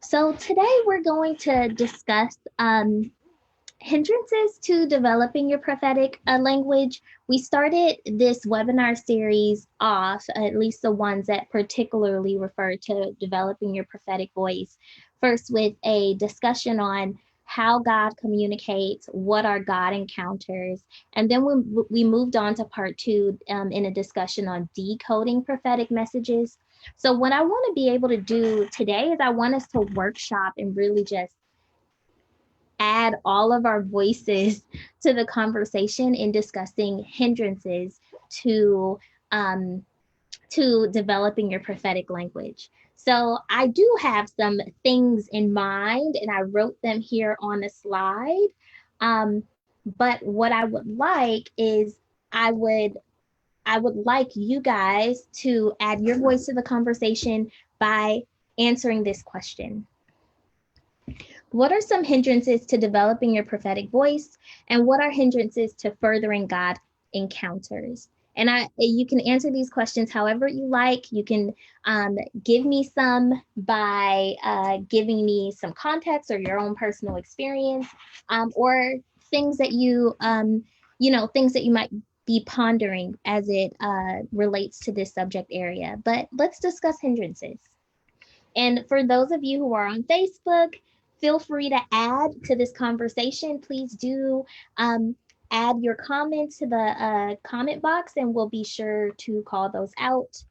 So today we're going to discuss hindrances to developing your prophetic language. We started this webinar series off, at least the ones that particularly refer to developing your prophetic voice, first with a discussion on how God communicates, what are God encounters, and then we moved on to part two in a discussion on decoding prophetic messages. So, what I want to be able to do today is I want us to workshop and really just add all of our voices to the conversation in discussing hindrances to um, to developing your prophetic language. So I do have some things in mind, and I wrote them here on a slide. But what I would like is I would I would like you guys to add your voice to the conversation by answering this question. What are some hindrances to developing your prophetic voice? And what are hindrances to furthering God encounters? And you can answer these questions however you like. You can give me some by giving me some context or your own personal experience, or things that things that you might be pondering as it relates to this subject area. But let's discuss hindrances. And for those of you who are on Facebook, feel free to add to this conversation. Please do add your comments to the comment box, and we'll be sure to call those out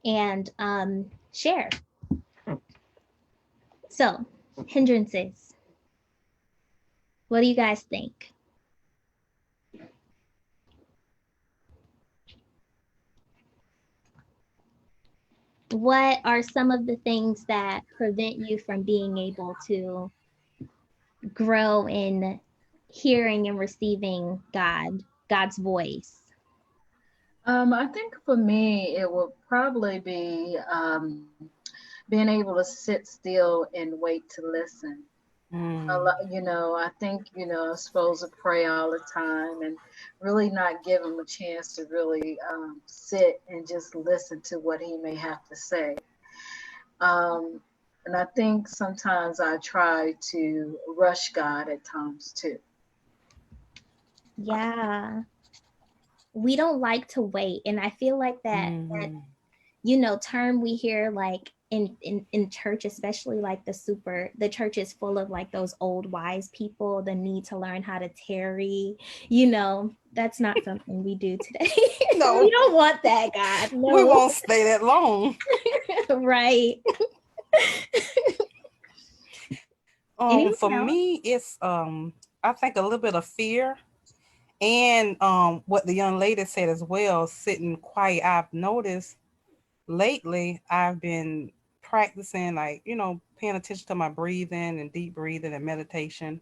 and share. So, hindrances. What do you guys think? What are some of the things that prevent you from being able to grow in hearing and receiving God's voice? I think for me, it would probably be being able to sit still and wait to listen. I think, I'm supposed to pray all the time and really not give him a chance to really sit and just listen to what he may have to say. Um, and I think sometimes I try to rush God at times too. Yeah, we don't like to wait, and I feel like that Mm-hmm. term we hear like in church, especially like the church is full of like those old wise people, the need to learn how to tarry. That's not something we do today. We No, don't want that, God. we No. won't stay that long. Right. For Anyone else? me, it's I think a little bit of fear and what the young lady said as well, sitting quiet. I've noticed lately I've been practicing, like, paying attention to my breathing and deep breathing and meditation.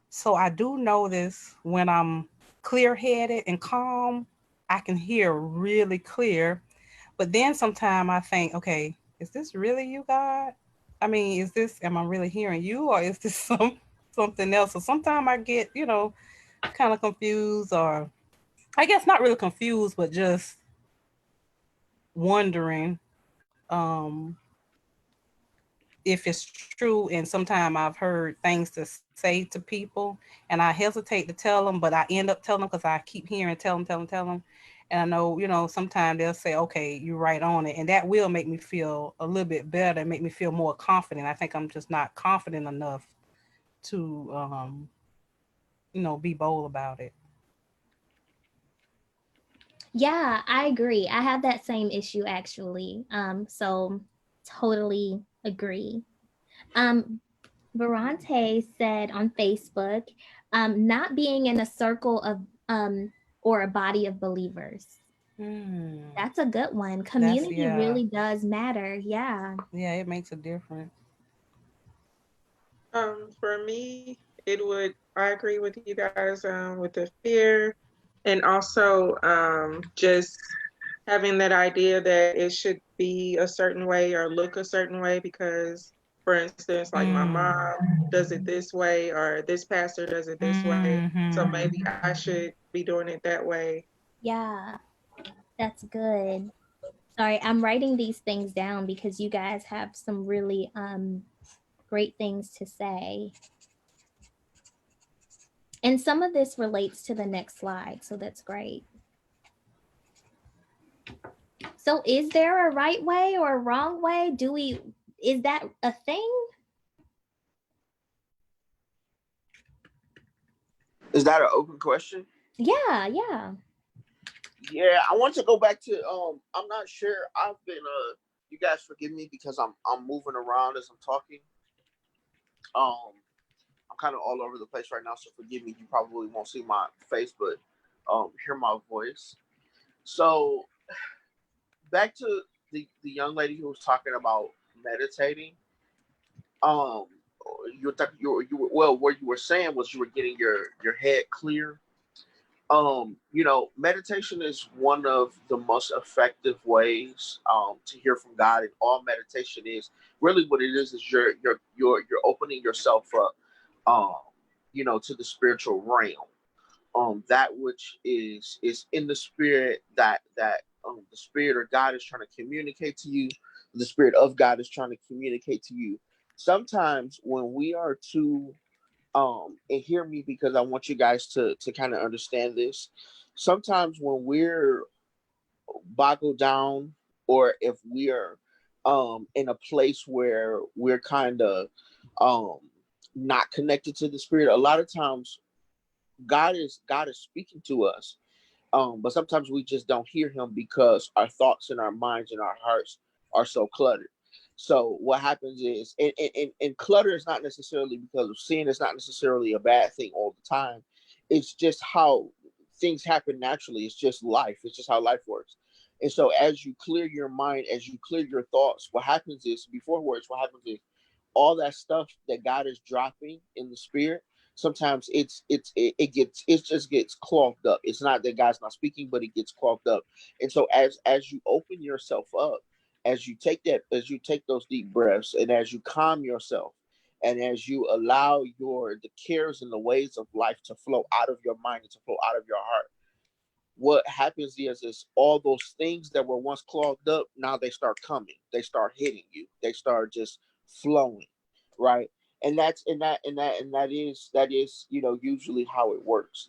So I do notice when I'm clear headed and calm, I can hear really clear. But then sometimes I think, okay, is this really you, God? I mean, am I really hearing you, or is this something else? So sometimes I get, kind of confused, or I guess not really confused, but just wondering if it's true. And sometimes I've heard things to say to people, and I hesitate to tell them, but I end up telling them because I keep hearing tell them. And I know, sometimes they'll say, okay, you're right on it. And that will make me feel a little bit better and make me feel more confident. I think I'm just not confident enough to, be bold about it. Yeah, I agree. I have that same issue actually. So totally agree. Um, Verante said on Facebook, not being in a circle of or a body of believers. Hmm. That's a good one. That's, Community yeah. really does matter. Yeah. Yeah, it makes a difference. For me, I agree with you guys with the fear and also just having that idea that it should be a certain way or look a certain way because, for instance, like my Mm. mom does it this way or this pastor does it this way. So Mm-hmm. maybe I should be doing it that way. Yeah, that's good. Sorry, I'm writing these things down because you guys have some really great things to say. And some of this relates to the next slide, so that's great. So is there a right way or a wrong way? Is that a thing? Is that an open question? Yeah, yeah. Yeah, I want to go back to I'm not sure. I've been you guys forgive me because I'm moving around as I'm talking. Um I'm kind of all over the place right now, so forgive me. You probably won't see my face, but hear my voice. So back to the young lady who was talking about meditating. Um well, what you were saying was you were getting your head clear. Meditation is one of the most effective ways to hear from God, and all meditation is really what it is you're opening yourself up, um, to the spiritual realm, that which is in the spirit, that the spirit of God is trying to communicate to you, the spirit of God is trying to communicate to you. Sometimes when we are too and hear me because I want you guys to kind of understand this. Sometimes when we're boggled down, or if we're in a place where we're kind of um not connected to the spirit, a lot of times God is speaking to us, but sometimes we just don't hear him because our thoughts and our minds and our hearts are so cluttered. So what happens is, and clutter is not necessarily because of sin. It's not necessarily a bad thing all the time. It's just how things happen naturally. It's just life. It's just how life works. And so as you clear your mind, as you clear your thoughts, what happens is, before words, what happens is all that stuff that God is dropping in the spirit, sometimes it just gets clogged up. It's not that God's not speaking, but it gets clogged up. And so as you open yourself up, as you take those deep breaths, and as you calm yourself, and as you allow the cares and the ways of life to flow out of your mind and to flow out of your heart, what happens is all those things that were once clogged up, now they start coming, they start hitting you, they start just flowing, right? And that is usually how it works.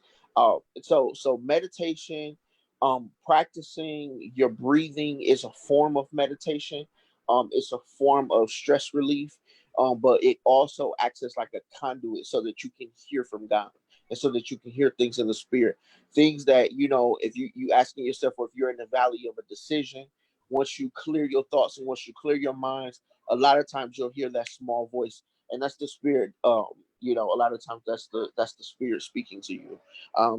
So meditation, practicing your breathing is a form of meditation. It's a form of stress relief, but it also acts as like a conduit so that you can hear from God, and so that you can hear things in the spirit, things that, if you asking yourself, or if you're in the valley of a decision, once you clear your thoughts and once you clear your minds, a lot of times you'll hear that small voice, and that's the spirit. A lot of times that's the spirit speaking to you.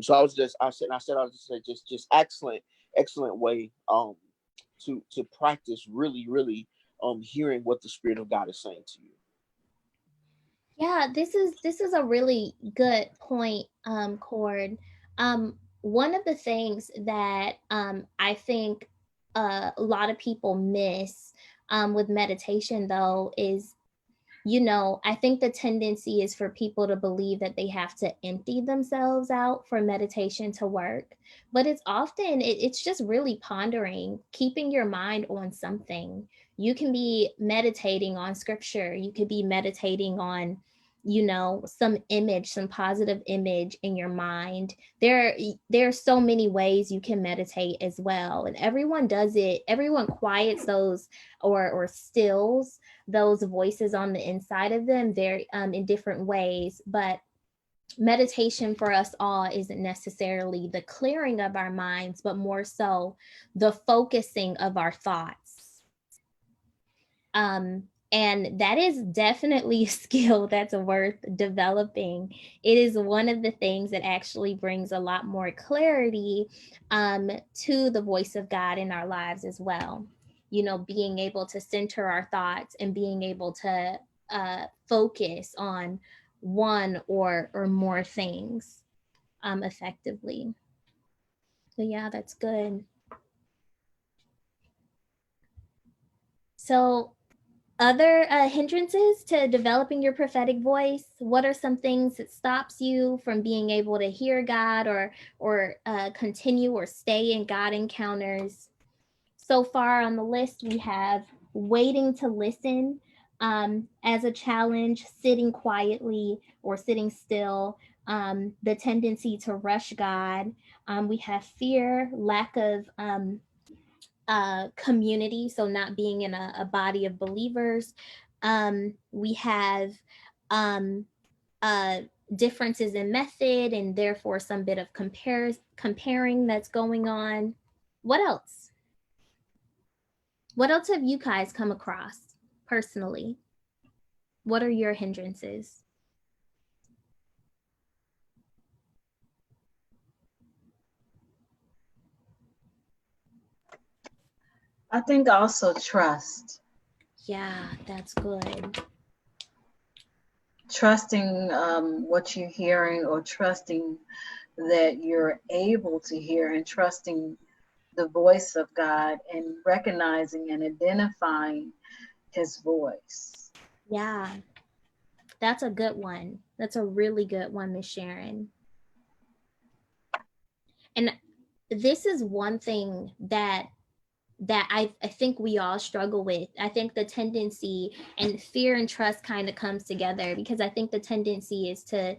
So I was just say, just excellent way to practice really, really hearing what the spirit of God is saying to you. Yeah, this is a really good point, Cord. One of the things that I think a lot of people miss with meditation, though, is, I think the tendency is for people to believe that they have to empty themselves out for meditation to work. But it's often, it's just really pondering, keeping your mind on something. You can be meditating on scripture, you could be meditating on, some image, some positive image in your mind. There are so many ways you can meditate as well, and everyone does it. Everyone quiets those or stills those voices on the inside of them very in different ways. But meditation for us all isn't necessarily the clearing of our minds, but more so the focusing of our thoughts. um and that is definitely a skill that's worth developing. It is one of the things that actually brings a lot more clarity to the voice of God in our lives as well. Being able to center our thoughts and being able to focus on one or more things effectively. So yeah, that's good. So other hindrances to developing your prophetic voice, what are some things that stops you from being able to hear God or continue or stay in God encounters? So far on the list we have waiting to listen, As a challenge, sitting quietly or sitting still, the tendency to rush God. We have fear, lack of community, so not being in a body of believers. We have um, uh, differences in method and therefore some bit of comparing that's going on. What else? What else have you guys come across personally? What are your hindrances? I think also trust. Yeah, that's good. Trusting what you're hearing, or trusting that you're able to hear, and trusting the voice of God, and recognizing and identifying his voice. Yeah, that's a good one. That's a really good one, Miss Sharon. And this is one thing that I think we all struggle with. I think the tendency, and fear and trust kind of comes together, because I think the tendency is to,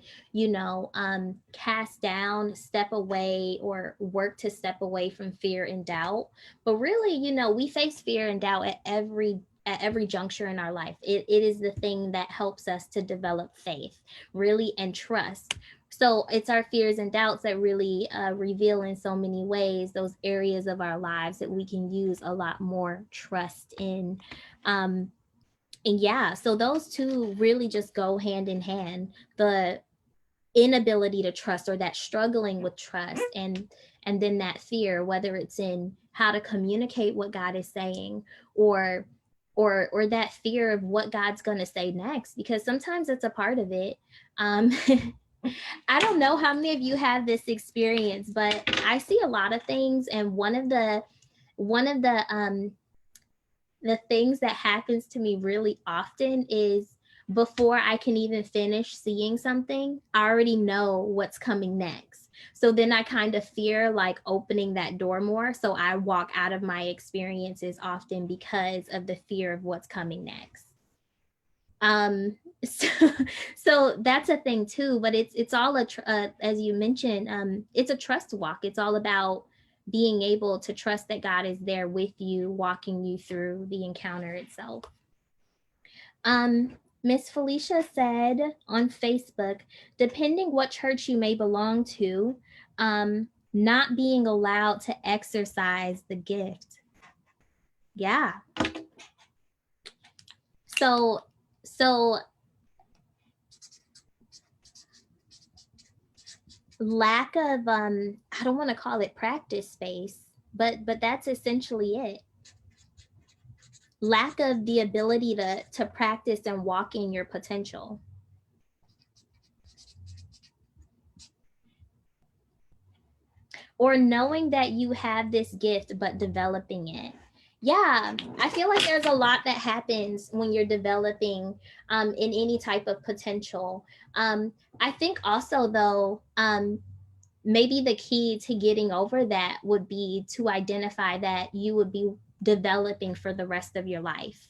cast down, step away, or work to step away from fear and doubt. But really, we face fear and doubt at every juncture in our life. It is the thing that helps us to develop faith, really, and trust. So it's our fears and doubts that really reveal in so many ways those areas of our lives that we can use a lot more trust in. Um, and yeah, so those two really just go hand in hand. The inability to trust, or that struggling with trust, and then that fear, whether it's in how to communicate what God is saying, or or that fear of what God's going to say next, because sometimes it's a part of it. um I don't know how many of you have this experience, but I see a lot of things, and one of the things that happens to me really often is, before I can even finish seeing something, I already know what's coming next. So then I kind of fear like opening that door more. So I walk out of my experiences often because of the fear of what's coming next. um so, so that's a thing too, but it's all as you mentioned, it's a trust walk. It's all about being able to trust that God is there with you, walking you through the encounter itself. Miss Felicia said on Facebook, depending what church you may belong to, not being allowed to exercise the gift. Yeah. So lack of, I don't want to call it practice space, but that's essentially it. Lack of the ability to practice and walk in your potential, or knowing that you have this gift but developing it. Yeah, I feel like there's a lot that happens when you're developing in any type of potential. I think also, though, maybe the key to getting over that would be to identify that you would be developing for the rest of your life.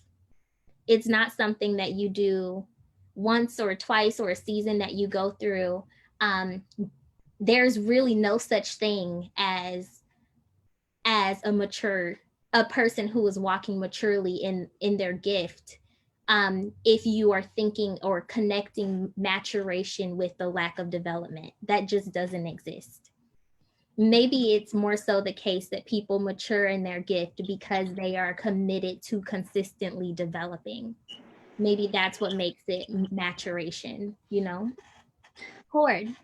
It's not something that you do once or twice, or a season that you go through. Um, there's really no such thing as a person who is walking maturely in their gift, if you are thinking or connecting maturation with the lack of development. That just doesn't exist. Maybe it's more so the case that people mature in their gift because they are committed to consistently developing. Maybe that's what makes it maturation. Horde.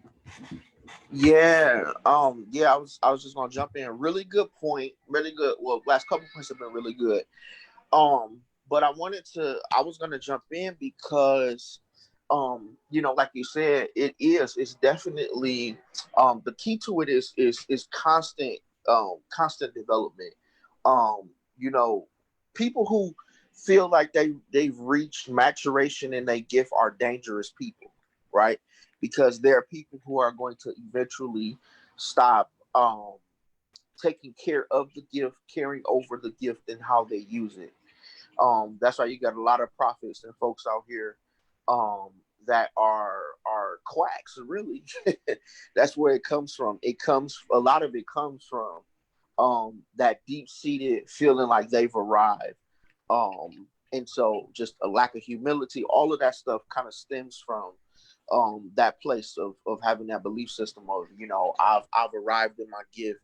Yeah, I was just gonna jump in. Really good point. Really good. Well, last couple points have been really good. But I was gonna jump in because like you said, it's definitely the key to it is constant development. Um, you know, people who feel like they've reached maturation in their gift are dangerous people, right? Because there are people who are going to eventually stop taking care of the gift, carrying over the gift, and how they use it. That's why you got a lot of prophets and folks out here um, that are quacks. Really, that's where it comes from. It comes a lot of it comes from that deep seated feeling like they've arrived. And so just a lack of humility, all of that stuff kind of stems from that place of having that belief system of, I've arrived in my gift.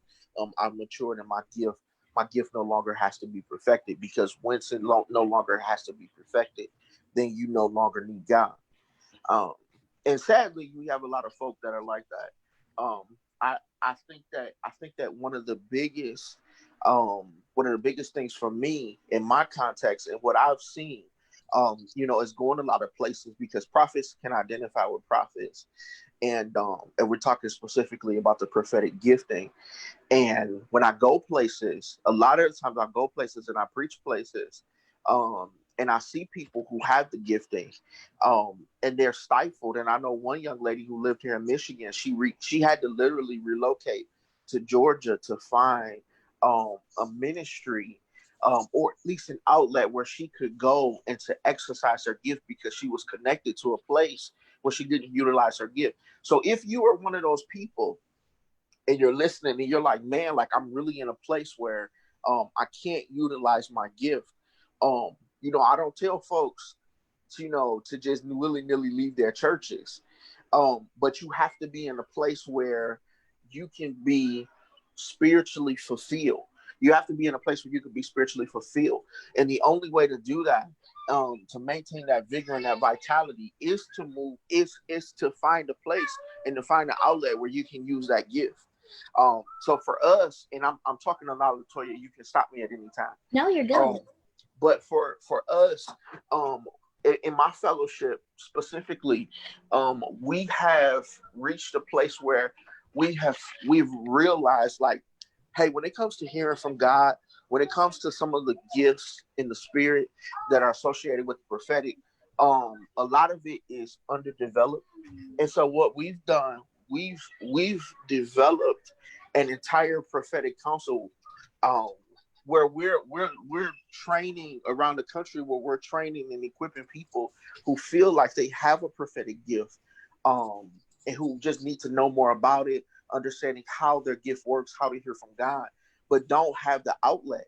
I've matured in my gift. My gift no longer has to be perfected, because once it no longer has to be perfected, then you no longer need God. Um, and sadly, we have a lot of folk that are like that. I think that one of the biggest things for me in my context and what I've seen, is going a lot of places, because prophets can identify with prophets, and we're talking specifically about the prophetic gifting. And when I go places, a lot of the times I go places and I preach places, and I see people who have the gifting, and they're stifled. And I know one young lady who lived here in Michigan. She had to literally relocate to Georgia to find a ministry, or at least an outlet where she could go and to exercise her gift, because she was connected to a place where she didn't utilize her gift. So if you are one of those people and you're listening and you're like, man, like I'm really in a place where I can't utilize my gift. I don't tell folks to just willy nilly leave their churches. But you have to be in a place where you can be spiritually fulfilled. You have to be in a place where you can be spiritually fulfilled. And the only way to do that, to maintain that vigor and that vitality, is to move, is to find a place and to find an outlet where you can use that gift. So for us, and I'm talking a lot, Latoya, you can stop me at any time. No, you're good. But for us, um, in my fellowship specifically, we have reached a place where we've realized, like, hey, when it comes to hearing from God, when it comes to some of the gifts in the spirit that are associated with the prophetic, a lot of it is underdeveloped. And so what we've done, we've developed an entire prophetic council, um, where we're training around the country, where we're training and equipping people who feel like they have a prophetic gift, and who just need to know more about it, understanding how their gift works, how to hear from God, but don't have the outlet.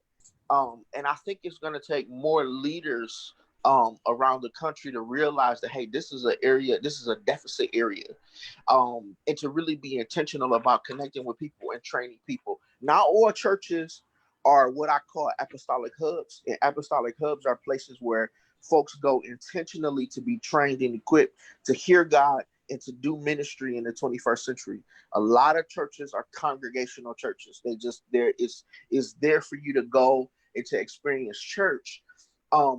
And I think it's going to take more leaders around the country to realize that, hey, this is an area, this is a deficit area, and to really be intentional about connecting with people and training people. Not all churches are what I call apostolic hubs, and apostolic hubs are places where folks go intentionally to be trained and equipped to hear God and to do ministry in the 21st century. A lot of churches are congregational churches. They just is there for you to go and to experience church,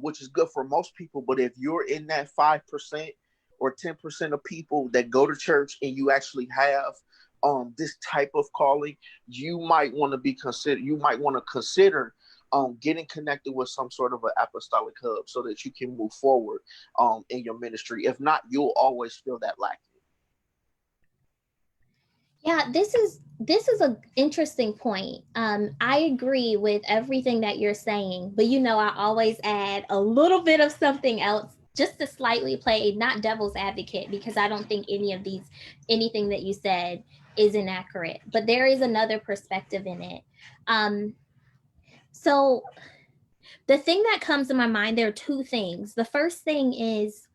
which is good for most people. But if you're in that 5% or 10% of people that go to church, and you actually have this type of calling, you might want to be considered. You might want to consider getting connected with some sort of an apostolic hub, so that you can move forward in your ministry. If not, you'll always feel that lacking. Yeah, this is an interesting point. I agree with everything that you're saying, but I always add a little bit of something else just to slightly play not devil's advocate, because I don't think anything that you said is inaccurate, but there is another perspective in it. Um, so the thing that comes to my mind, there are two things. The first thing is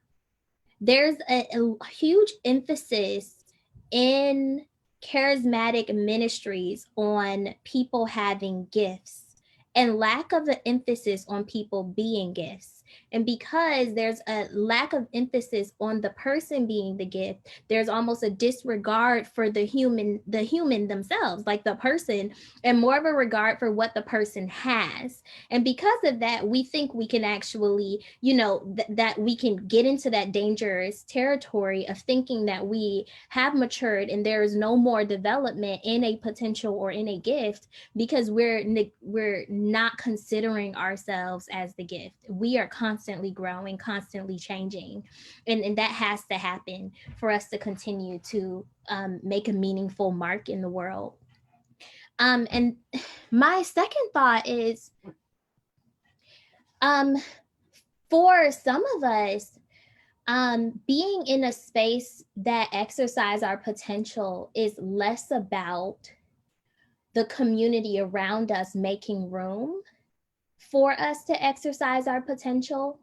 there's a huge emphasis in charismatic ministries on people having gifts and lack of an emphasis on people being gifts. And because there's a lack of emphasis on the person being the gift, there's almost a disregard for the human themselves, like the person, and more of a regard for what the person has. And because of that, we think we can actually, that we can get into that dangerous territory of thinking that we have matured and there is no more development in a potential or in a gift, because we're not considering ourselves as the gift. We are constantly growing, constantly changing, and that has to happen for us to continue to make a meaningful mark in the world. And my second thought is, um For some of us, being in a space that exercise our potential is less about the community around us making room for us to exercise our potential,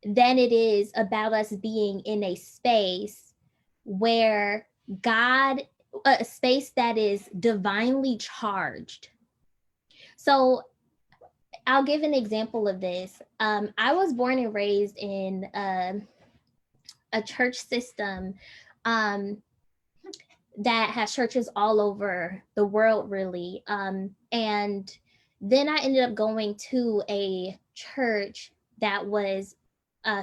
than it is about us being in a space where God, a space that is divinely charged. So I'll give an example of this. I was born and raised in a church system um, that has churches all over the world, really. And then I ended up going to a church that was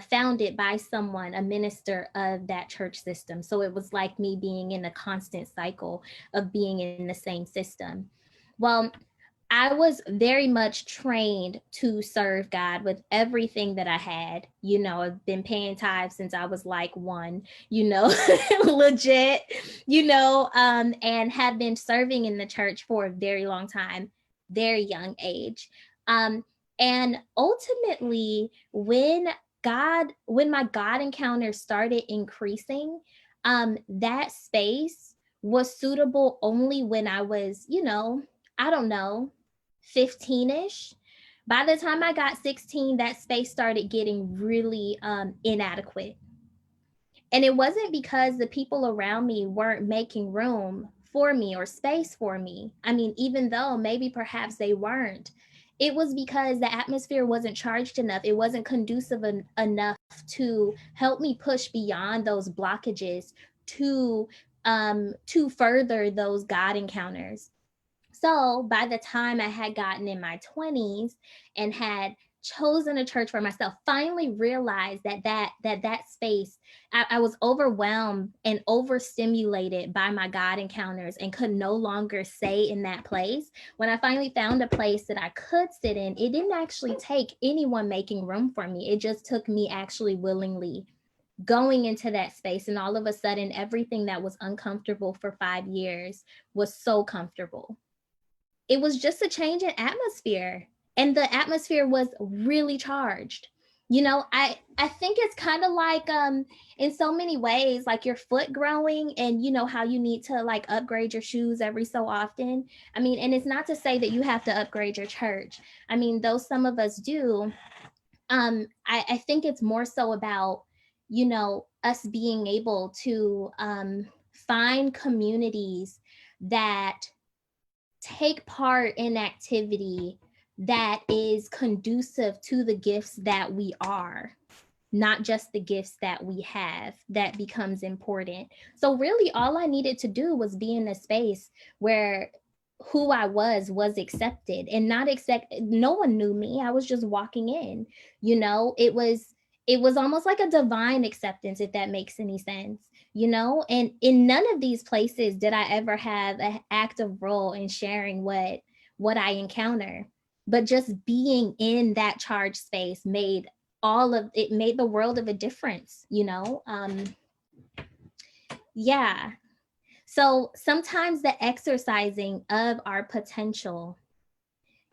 founded by someone, a minister of that church system. So it was like me being in a constant cycle of being in the same system. Well, I was very much trained to serve God with everything that I had. You know, I've been paying tithes since I was like one, you know, legit, and have been serving in the church for a very long time, very young age. Um, and ultimately, when my God encounters started increasing, that space was suitable only when I was, I don't know, 15ish. By the time I got 16, that space started getting really inadequate. And it wasn't because the people around me weren't making room for me or space for me. I mean, even though maybe perhaps they weren't, it was because the atmosphere wasn't charged enough. It wasn't conducive enough to help me push beyond those blockages to further those God encounters. So by the time I had gotten in my 20s and had chosen a church for myself, finally realized that space, I was overwhelmed and overstimulated by my God encounters and could no longer stay in that place. When I finally found a place that I could sit in, it didn't actually take anyone making room for me. It just took me actually willingly going into that space. And all of a sudden, everything that was uncomfortable for 5 years was so comfortable. It was just a change in atmosphere, and the atmosphere was really charged. I think it's kind of like in so many ways, like your foot growing, and you know how you need to like upgrade your shoes every so often. I mean, and it's not to say that you have to upgrade your church. I mean, though some of us do, I think it's more so about us being able to find communities that take part in activity that is conducive to the gifts that we are, not just the gifts that we have, that becomes important. So really all I needed to do was be in a space where who I was accepted, and not accept no one knew me. I was just walking in. It was almost like a divine acceptance, if that makes any sense. And in none of these places did I ever have an active role in sharing what I encounter, but just being in that charged space made the world of a difference. Yeah. So sometimes the exercising of our potential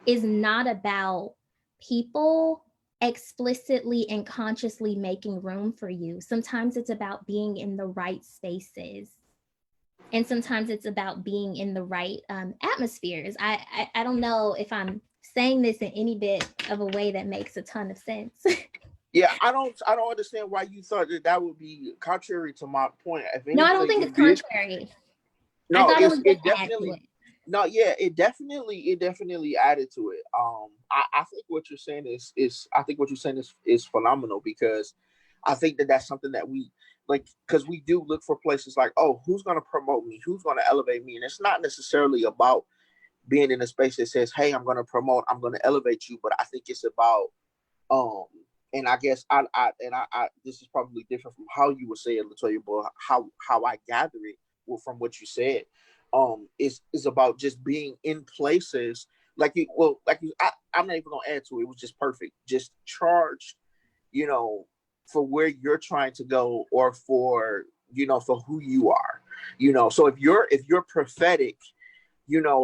is not about people explicitly and consciously making room for you. Sometimes it's about being in the right spaces. And sometimes it's about being in the right atmospheres. I don't know if I'm saying this in any bit of a way that makes a ton of sense. Yeah, I don't understand why you thought that would be contrary to my point. If No, I don't anything, think it's it did. contrary. I No, thought it was it just add to definitely. it. No, yeah, it definitely added to it. I think what you're saying is I think what you're saying is phenomenal, because I think that's something that we like, because we do look for places like, oh, who's going to promote me, who's going to elevate me, and it's not necessarily about being in a space that says, hey, I'm going to promote, I'm going to elevate you, but I think it's about um, and I guess I this is probably different from how you would say it, Latoya, but how I gather it from what you said, is about just being in places like you. Well, I'm not even gonna add to it. It was just perfect, just charged, you know, for where you're trying to go, or for for who you are, So if you're prophetic,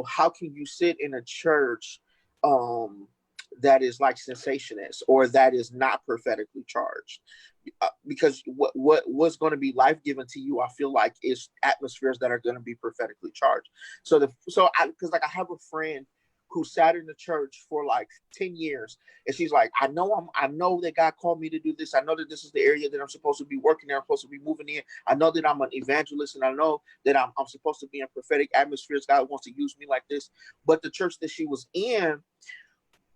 how can you sit in a church, um that is like sensationist or that is not prophetically charged. Because what's going to be life given to you, I feel like, is atmospheres that are going to be prophetically charged. Because like I have a friend who sat in the church for like 10 years, and she's like, I know that God called me to do this. I know that this is the area that I'm supposed to be working in, I'm supposed to be moving in. I know that I'm an evangelist, and I know that I'm supposed to be in prophetic atmospheres. God wants to use me like this. But the church that she was in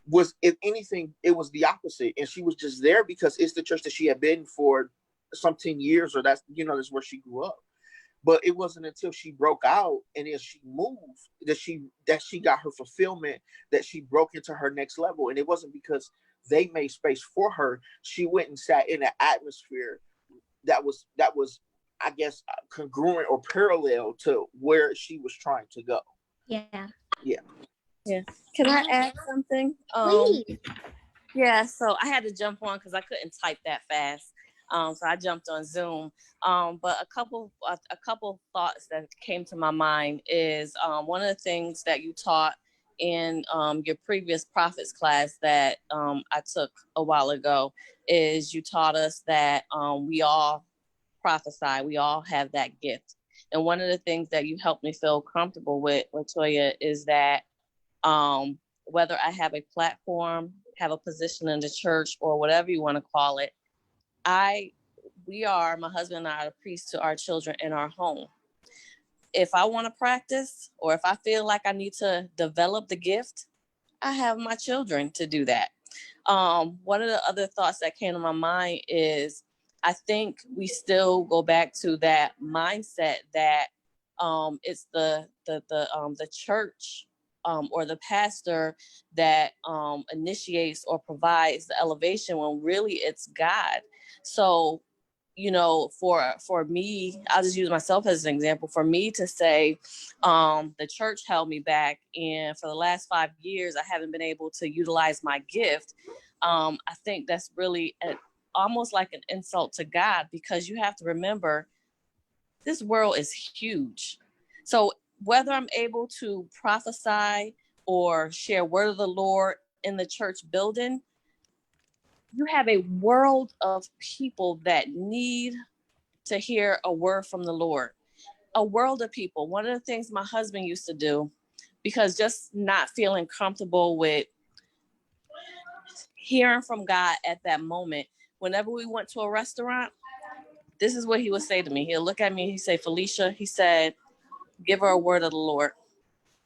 was, if anything, it was the opposite. And she was just there because it's the church that she had been for some 10 years, or that's where she grew up. But it wasn't until she broke out and as she moved that she got her fulfillment, that she broke into her next level. And it wasn't because they made space for her. She went and sat in an atmosphere that was, I guess, congruent or parallel to where she was trying to go. Yeah. Yeah. Yeah. Can I add something? Please. Yeah, so I had to jump on because I couldn't type that fast. So I jumped on Zoom. But a couple thoughts that came to my mind is one of the things that you taught in your previous prophets class that I took a while ago is you taught us that we all prophesy, we all have that gift. And one of the things that you helped me feel comfortable with, Latoya, is that whether I have a platform, have a position in the church, or whatever you want to call it, my husband and I are the priests to our children in our home. If I want to practice, or if I feel like I need to develop the gift, I have my children to do that. One of the other thoughts that came to my mind is I think we still go back to that mindset that it's the church or the pastor that initiates or provides the elevation when really it's God. So, for me, I'll just use myself as an example. For me to say, the church held me back, and for the last 5 years, I haven't been able to utilize my gift. I think that's really almost like an insult to God, because you have to remember this world is huge. So whether I'm able to prophesy or share word of the Lord in the church building, you have a world of people that need to hear a word from the Lord. A world of people. One of the things my husband used to do, because just not feeling comfortable with hearing from God at that moment, whenever we went to a restaurant, this is what he would say to me. He'll look at me, he'd say, Felicia, he said, give her a word of the Lord.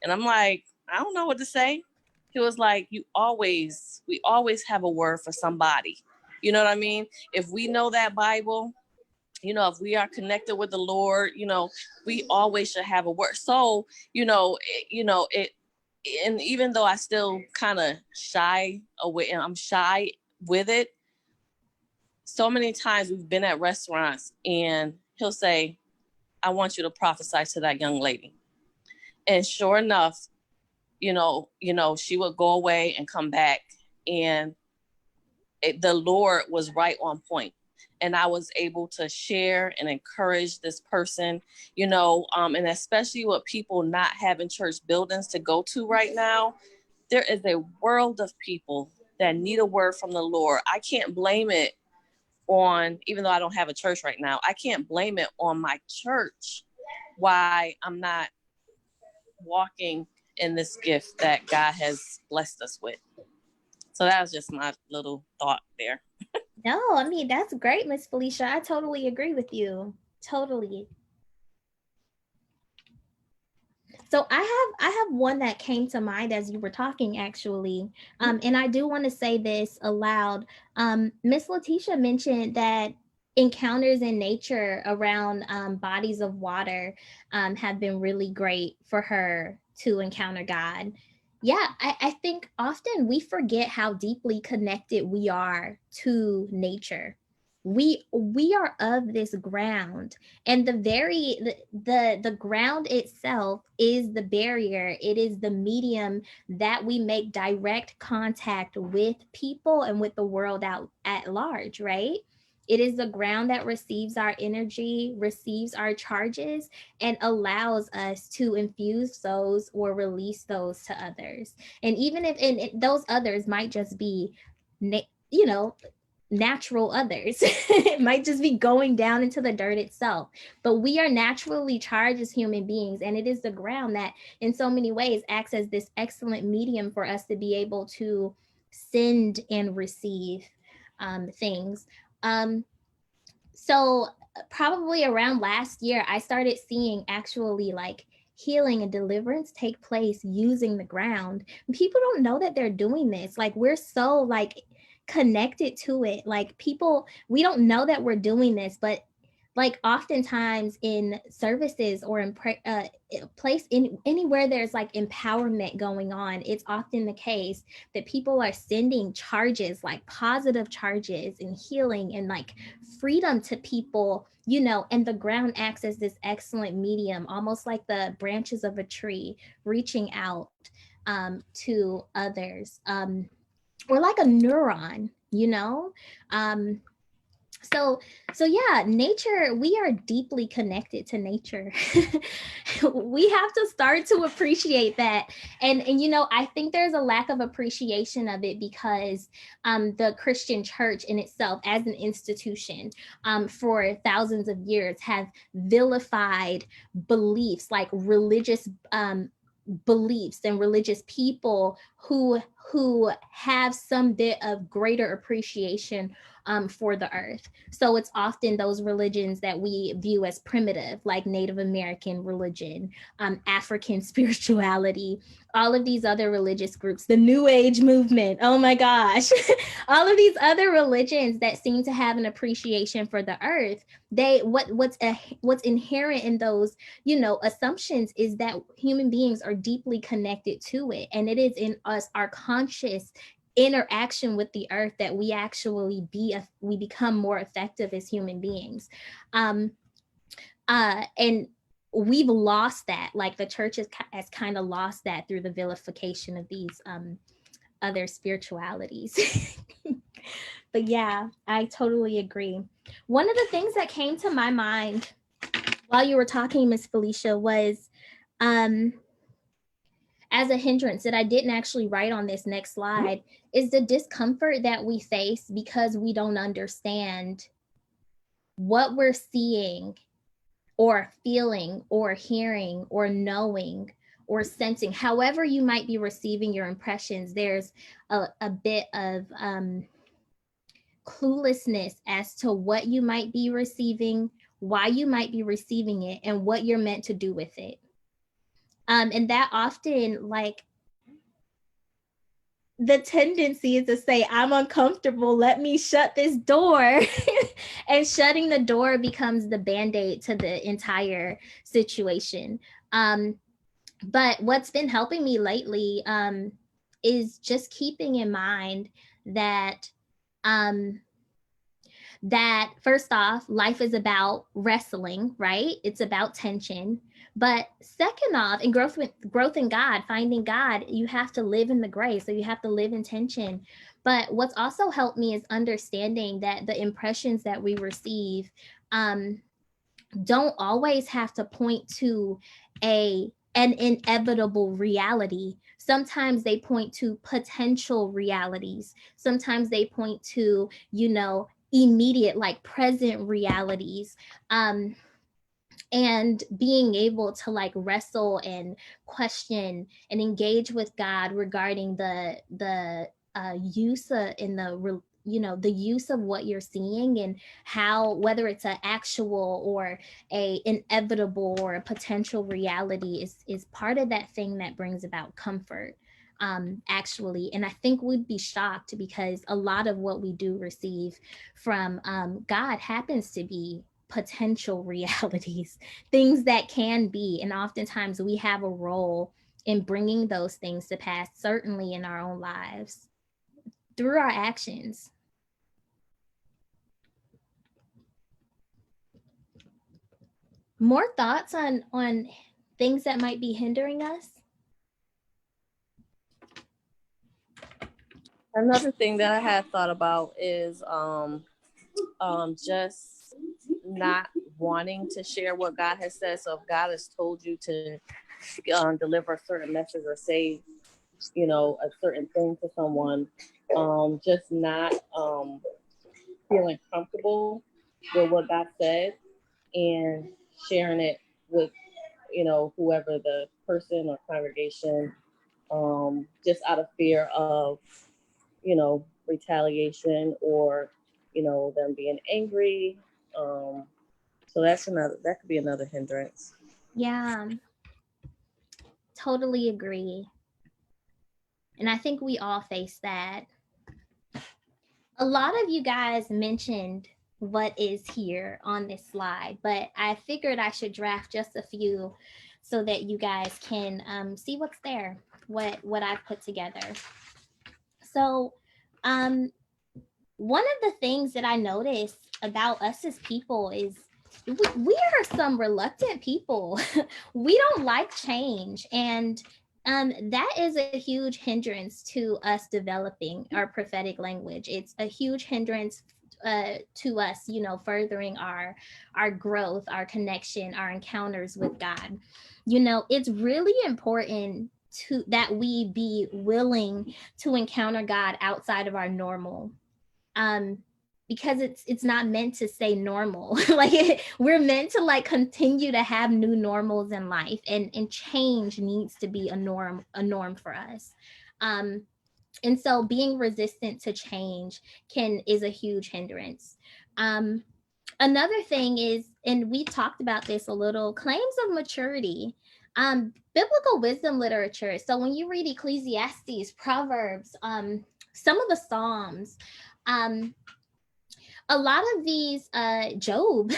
And I'm like, I don't know what to say. He was like, we always have a word for somebody. You know what I mean? If we know that Bible, if we are connected with the Lord, we always should have a word. So, it, and even though I still kind of shy away, and I'm shy with it, so many times we've been at restaurants and he'll say, I want you to prophesy to that young lady. And sure enough, she would go away and come back, and the Lord was right on point. And I was able to share and encourage this person, and especially with people not having church buildings to go to right now, there is a world of people that need a word from the Lord. I can't blame it on, even though I don't have a church right now, I can't blame it on my church why I'm not walking in this gift that God has blessed us with. So that was just my little thought there. No, I mean, that's great, Miss Felicia. I totally agree with you. Totally. So I have one that came to mind as you were talking, actually, and I do want to say this aloud. Miss Letitia mentioned that encounters in nature around bodies of water have been really great for her to encounter God. Yeah, I think often we forget how deeply connected we are to nature. We are of this ground, and the ground itself is the barrier. It is the medium that we make direct contact with people and with the world out at large, right? It is the ground that receives our energy, receives our charges, and allows us to infuse those or release those to others. And even if those others might just be, you know, natural others. It might just be going down into the dirt itself. But we are naturally charged as human beings. And it is the ground that, in so many ways, acts as this excellent medium for us to be able to send and receive things. So probably around last year, I started seeing actually like healing and deliverance take place using the ground. People don't know that they're doing this. Like, we're so like connected to it. Like, people, we don't know that we're doing this, but like oftentimes in services or in place in anywhere there's like empowerment going on, it's often the case that people are sending charges, like positive charges and healing and like freedom to people, you know, and the ground acts as this excellent medium, almost like the branches of a tree reaching out to others, or like a neuron, you know. um, so yeah, nature, we are deeply connected to nature. We have to start to appreciate that. And you know, I think there's a lack of appreciation of it because the Christian church in itself as an institution for thousands of years have vilified beliefs, like religious beliefs and religious people who have some bit of greater appreciation for the earth. So it's often those religions that we view as primitive, like Native American religion, African spirituality, all of these other religious groups, the New Age movement. Oh my gosh, all of these other religions that seem to have an appreciation for the earth. They what's inherent in those, you know, assumptions is that human beings are deeply connected to it, and it is in us, our conscious interaction with the earth, that we actually we become more effective as human beings. And we've lost that, like the church has kind of lost that through the vilification of these other spiritualities. But yeah, I totally agree. One of the things that came to my mind while you were talking, Miss Felicia, was as a hindrance that I didn't actually write on this next slide, is the discomfort that we face because we don't understand what we're seeing or feeling or hearing or knowing or sensing. However you might be receiving your impressions, there's a bit of cluelessness as to what you might be receiving, why you might be receiving it, and what you're meant to do with it. And that often, like, the tendency is to say, I'm uncomfortable, let me shut this door. And shutting the door becomes the band-aid to the entire situation. But what's been helping me lately is just keeping in mind that that first off, life is about wrestling, right? It's about tension. But second off, in growth in God, finding God, you have to live in the grace. So you have to live in tension. But what's also helped me is understanding that the impressions that we receive don't always have to point to an inevitable reality. Sometimes they point to potential realities. Sometimes they point to, you know, immediate, like present realities. And being able to like wrestle and question and engage with God regarding the use in the you know, the use of what you're seeing, and how, whether it's an actual or a inevitable or a potential reality, is part of that thing that brings about comfort, actually. And I think we'd be shocked because a lot of what we do receive from God happens to be potential realities, things that can be. And oftentimes we have a role in bringing those things to pass, certainly in our own lives, through our actions. More thoughts on things that might be hindering us? Another thing that I had thought about is just not wanting to share what God has said. So if God has told you to deliver a certain message or say, a certain thing to someone, just not feeling comfortable with what God said and sharing it with, whoever the person or congregation, just out of fear of, retaliation or, them being angry. So that could be another hindrance. Yeah, totally agree. And I think we all face that. A lot of you guys mentioned what is here on this slide, but I figured I should draft just a few so that you guys can see what's there, what I've put together. So, um, one of the things that I notice about us as people is we are some reluctant people. We don't like change, and that is a huge hindrance to us developing our prophetic language. It's a huge hindrance to us, furthering our growth, our connection, our encounters with God. It's really important that we be willing to encounter God outside of our normal, um because it's not meant to stay normal. We're meant to continue to have new normals in life, and change needs to be a norm for us. And so being resistant to change can is a huge hindrance. Another thing is, and we talked about this a little, claims of maturity. Biblical wisdom literature, so when you read Ecclesiastes, Proverbs, some of the Psalms, um a lot of these Job,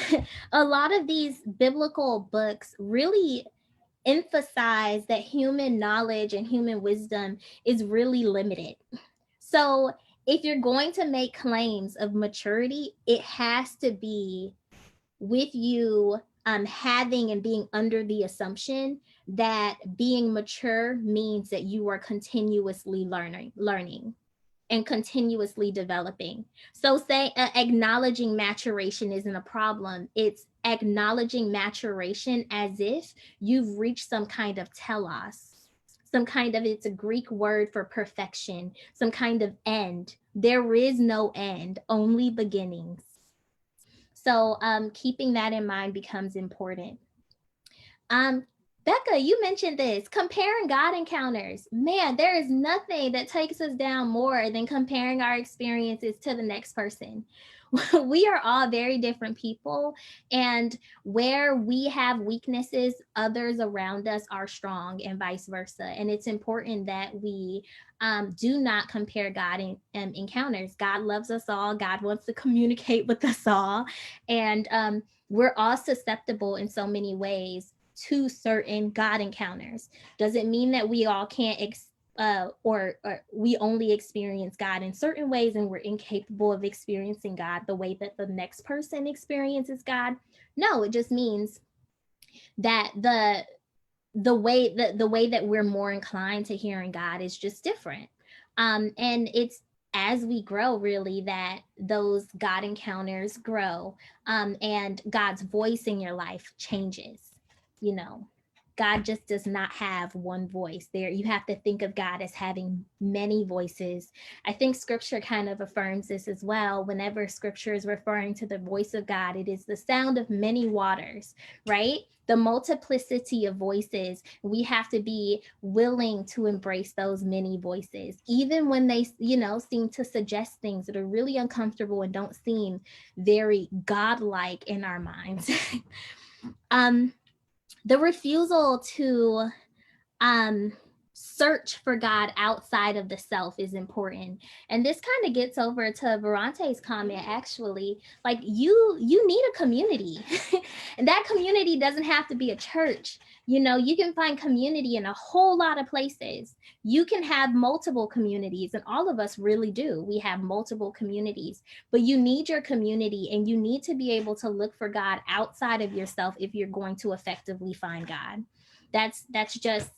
a lot of these biblical books really emphasize that human knowledge and human wisdom is really limited. So if you're going to make claims of maturity, it has to be with you having and being under the assumption that being mature means that you are continuously learning and continuously developing. So, say acknowledging maturation isn't a problem. It's acknowledging maturation as if you've reached some kind of telos, some kind of, it's a Greek word for perfection, some kind of end. There is no end, only beginnings. So, keeping that in mind becomes important. Um, Becca, you mentioned this, comparing God encounters. Man, there is nothing that takes us down more than comparing our experiences to the next person. We are all very different people, and where we have weaknesses, others around us are strong, and vice versa. And it's important that we do not compare God in encounters. God loves us all. God wants to communicate with us all, and we're all susceptible in so many ways to certain God encounters. Does it mean that we all can't or we only experience God in certain ways and we're incapable of experiencing God the way that the next person experiences God? No, it just means that the way that we're more inclined to hearing God is just different. And it's as we grow, really, that those God encounters grow, and God's voice in your life changes. You know, God just does not have one voice. There, you have to think of God as having many voices. I think Scripture kind of affirms this as well. Whenever Scripture is referring to the voice of God, it is the sound of many waters, right? The multiplicity of voices. We have to be willing to embrace those many voices, even when they, seem to suggest things that are really uncomfortable and don't seem very godlike in our minds. um, the refusal to um search for God outside of the self is important. And this kind of gets over to Verante's comment, actually. Like, you need a community. And that community doesn't have to be a church. You can find community in a whole lot of places. You can have multiple communities, and all of us really do. We have multiple communities, but you need your community, and you need to be able to look for God outside of yourself if you're going to effectively find God. That's just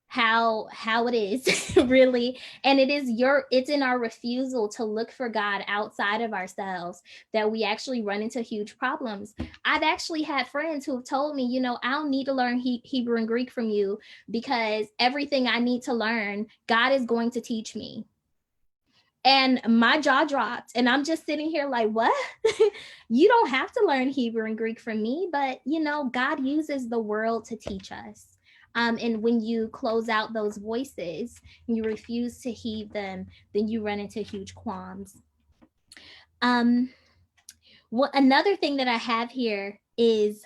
how it is really. And it's in our refusal to look for God outside of ourselves that we actually run into huge problems. I've actually had friends who have told me, I don't need to learn Hebrew and Greek from you, because everything I need to learn, God is going to teach me. And my jaw dropped, and I'm just sitting here like, what? You don't have to learn Hebrew and Greek from me, but God uses the world to teach us. And when you close out those voices, you refuse to heed them, then you run into huge qualms. Another thing that I have here is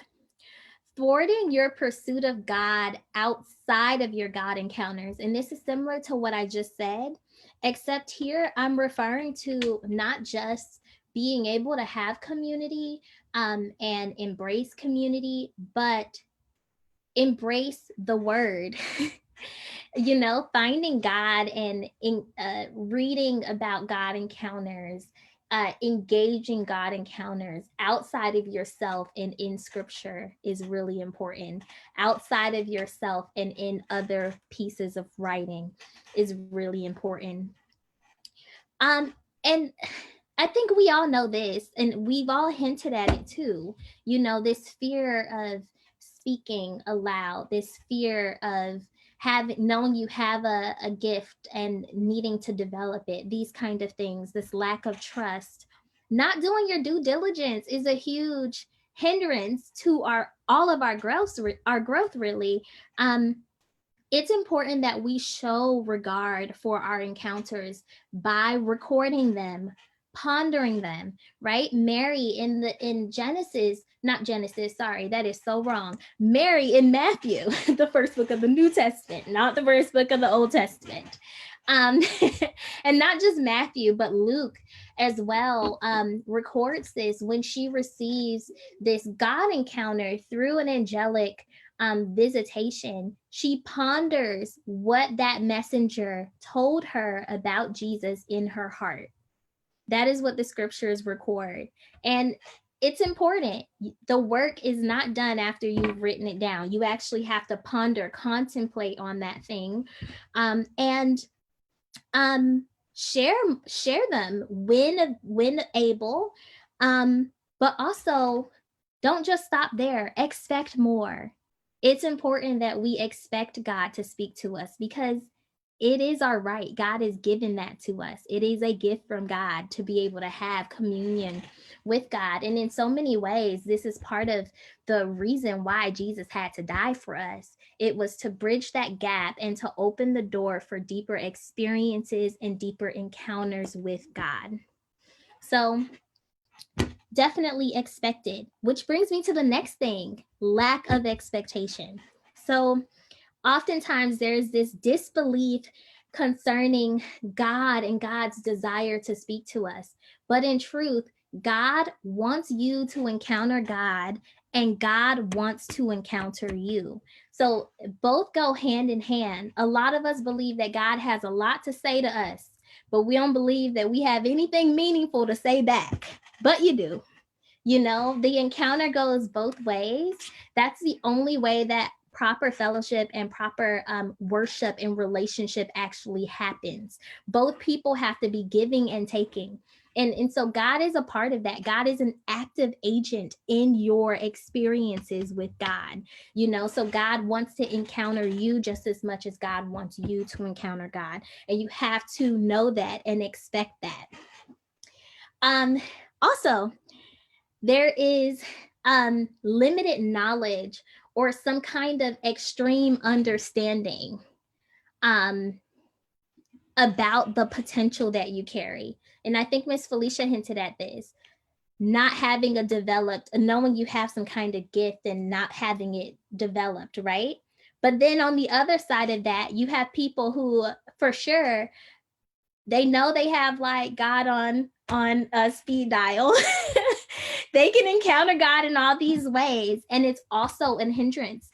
thwarting your pursuit of God outside of your God encounters. And this is similar to what I just said, except here I'm referring to not just being able to have community and embrace community, but embrace the word. Finding God and reading about God encounters, engaging God encounters outside of yourself and in scripture is really important. Outside of yourself and in other pieces of writing is really important. And I think we all know this, and we've all hinted at it too. This fear of speaking aloud, this fear of knowing you have a gift and needing to develop it, these kind of things, this lack of trust. Not doing your due diligence is a huge hindrance to all of our growth really. It's important that we show regard for our encounters by recording them, pondering them, right? Mary in Genesis, not Genesis, sorry, that is so wrong. Mary in Matthew, the first book of the New Testament, not the first book of the Old Testament. And not just Matthew, but Luke as well records this when she receives this God encounter through an angelic visitation. She ponders what that messenger told her about Jesus in her heart. That is what the scriptures record. And it's important. The work is not done after you've written it down. You actually have to ponder, contemplate on that thing, and share them when able. But also, don't just stop there. Expect more. It's important that we expect God to speak to us, because it is our right. God has given that to us. It is a gift from God to be able to have communion with God. And in so many ways, this is part of the reason why Jesus had to die for us. It was to bridge that gap and to open the door for deeper experiences and deeper encounters with God. So definitely expected, which brings me to the next thing, lack of expectation. So oftentimes there's this disbelief concerning God and God's desire to speak to us. But in truth, God wants you to encounter God, and God wants to encounter you. So both go hand in hand. A lot of us believe that God has a lot to say to us, but we don't believe that we have anything meaningful to say back. But you do. The encounter goes both ways. That's the only way that proper fellowship and proper worship and relationship actually happens. Both people have to be giving and taking. And so God is a part of that. God is an active agent in your experiences with God, so God wants to encounter you just as much as God wants you to encounter God. And you have to know that and expect that. Also, there is limited knowledge or some kind of extreme understanding about the potential that you carry. And I think Miss Felicia hinted at this, not having knowing you have some kind of gift and not having it developed, right? But then on the other side of that, you have people who, for sure, they know they have like God on a speed dial. They can encounter God in all these ways. And it's also a hindrance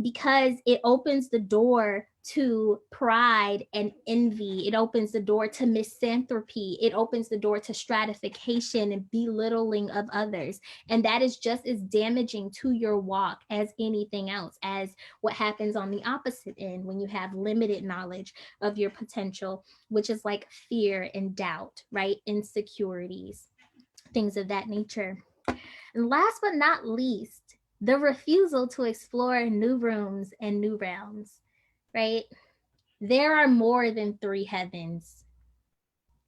because it opens the door to pride and envy. It opens the door to misanthropy. It opens the door to stratification and belittling of others. And that is just as damaging to your walk as anything else, as what happens on the opposite end when you have limited knowledge of your potential, which is like fear and doubt, right? Insecurities, things of that nature. And last but not least, the refusal to explore new rooms and new realms, right? There are more than three heavens.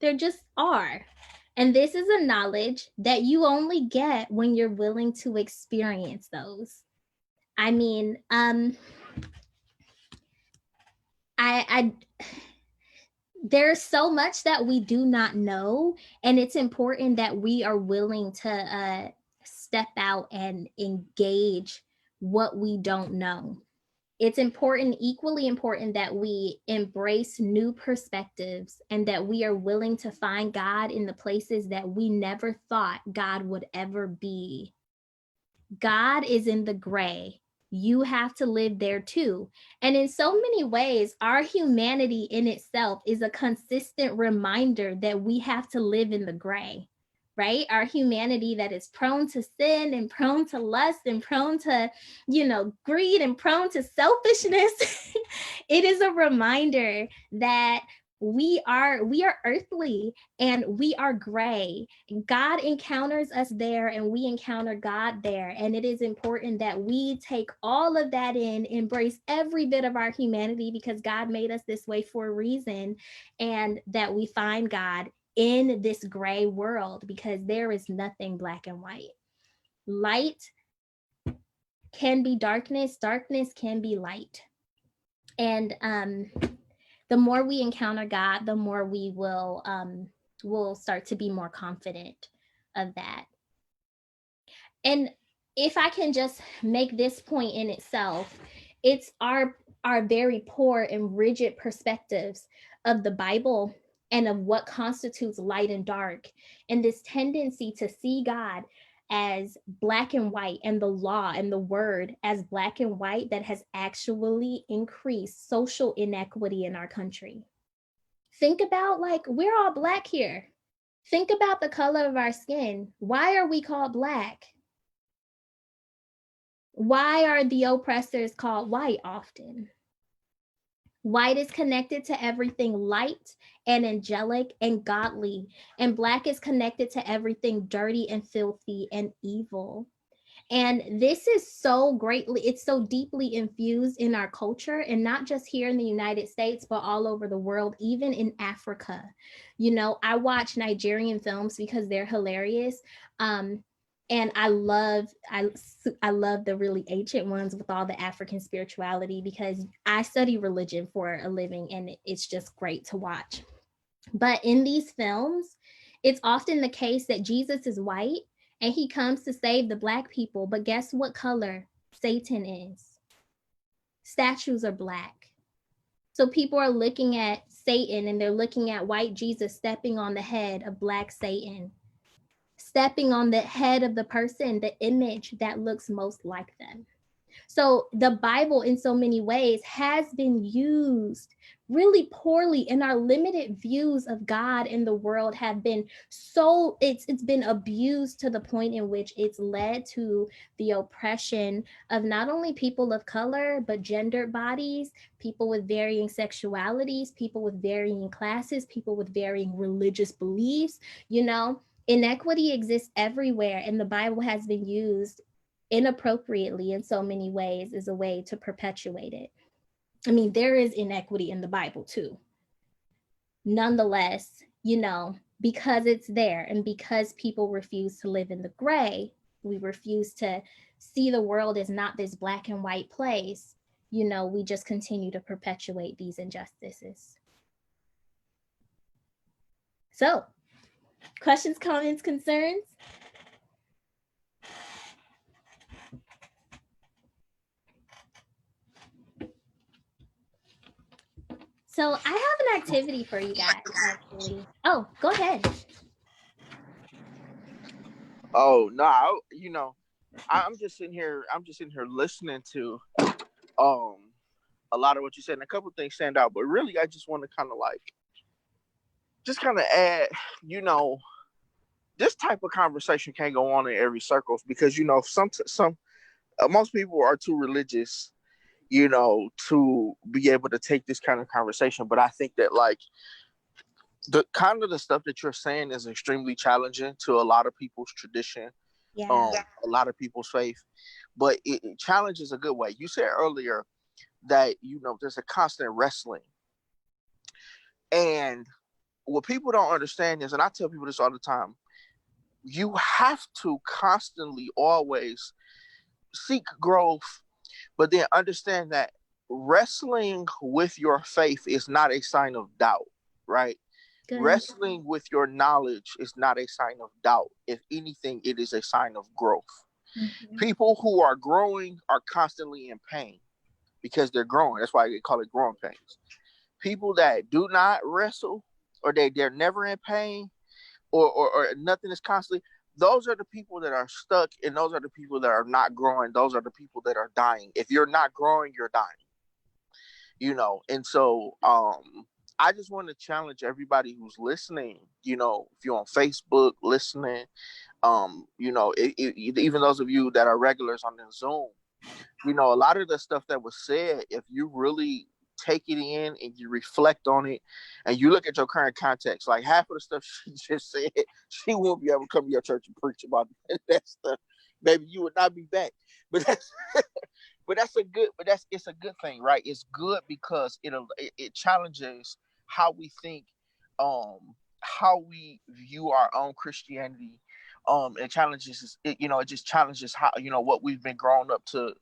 There just are. And this is a knowledge that you only get when you're willing to experience those. I mean, I there's so much that we do not know, and it's important that we are willing to step out and engage what we don't know. It's important, equally important, that we embrace new perspectives and that we are willing to find God in the places that we never thought God would ever be. God is in the gray. You have to live there too. And in so many ways, our humanity in itself is a consistent reminder that we have to live in the gray, right? Our humanity that is prone to sin and prone to lust and prone to, greed and prone to selfishness. It is a reminder that we are earthly and we are gray. God encounters us there and we encounter God there. And it is important that we take all of that in, embrace every bit of our humanity because God made us this way for a reason, and that we find God in this gray world because there is nothing black and white. Light can be darkness, darkness can be light. And the more we encounter God, the more we will start to be more confident of that. And if I can just make this point in itself, it's our very poor and rigid perspectives of the Bible and of what constitutes light and dark, and this tendency to see God as black and white and the law and the word as black and white that has actually increased social inequity in our country. Think about, like, we're all black here. Think about the color of our skin. Why are we called black? Why are the oppressors called white often? White is connected to everything light and angelic and godly, and black is connected to everything dirty and filthy and evil. And this is it's so deeply infused in our culture, and not just here in the United States, but all over the world, even in Africa. I watch Nigerian films because they're hilarious. And I love the really ancient ones with all the African spirituality because I study religion for a living, and it's just great to watch. But in these films, it's often the case that Jesus is white and he comes to save the black people. But guess what color Satan is? Statues are black. So people are looking at Satan and they're looking at white Jesus stepping on the head of black Satan, stepping on the head of the person, the image that looks most like them. So the Bible in so many ways has been used really poorly, and our limited views of God and the world have been it's been abused to the point in which it's led to the oppression of not only people of color, but gendered bodies, people with varying sexualities, people with varying classes, people with varying religious beliefs. Inequity exists everywhere, and the Bible has been used inappropriately in so many ways as a way to perpetuate it. I mean, there is inequity in the Bible too. Nonetheless, because it's there and because people refuse to live in the gray, we refuse to see the world as not this black and white place, we just continue to perpetuate these injustices. So, questions, comments, concerns? So I have an activity for you guys, actually. Oh, go ahead. Oh no, I'm just sitting here. I'm just sitting here listening to um a lot of what you said, and a couple things stand out. But really, I just want to kind of like just kind of add, you know, this type of conversation can't go on in every circle because some most people are too religious, to be able to take this kind of conversation. But I think that like the kind of the stuff that you're saying is extremely challenging to a lot of people's tradition, Yeah. a lot of people's faith. But it challenges a good way. You said earlier that there's a constant wrestling, and what people don't understand is, and I tell people this all the time, you have to constantly always seek growth, but then understand that wrestling with your faith is not a sign of doubt, right? Good. Wrestling with your knowledge is not a sign of doubt. If anything, it is a sign of growth. Mm-hmm. People who are growing are constantly in pain because they're growing. That's why they call it growing pains. People that do not wrestle, or they're never in pain, or nothing is constantly, those are the people that are stuck, and those are the people that are not growing. Those are the people that are dying. If you're not growing, you're dying. And so I just want to challenge everybody who's listening, if you're on Facebook listening, even those of you that are regulars on the Zoom, a lot of the stuff that was said, if you really take it in and you reflect on it and you look at your current context, like half of the stuff she just said, she won't be able to come to your church and preach about that stuff. Maybe you would not be back. But that's it's a good thing, right? It's good because it challenges how we think, how we view our own Christianity. It challenges it just challenges how what we've been grown up to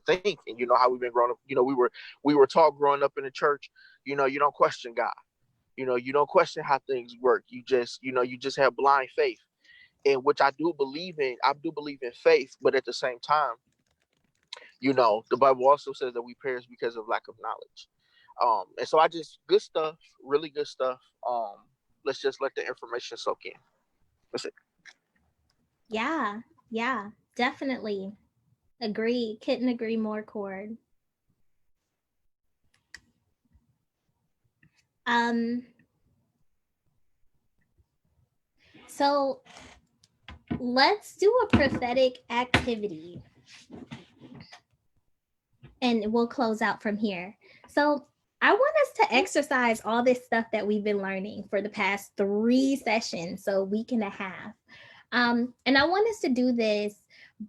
think, and how we've been grown up. We were taught growing up in the church, you don't question God. You don't question how things work. You just have blind faith, and which I do believe in. I do believe in faith, but at the same time, the Bible also says that we perish because of lack of knowledge. And so good stuff, really good stuff. Let's just let the information soak in. That's it. Yeah, definitely. Agree. Couldn't agree more, Cord. Um, so let's do a prophetic activity and we'll close out from here. So I want us to exercise all this stuff that we've been learning for the past 3 sessions, so a week and a half. And I want us to do this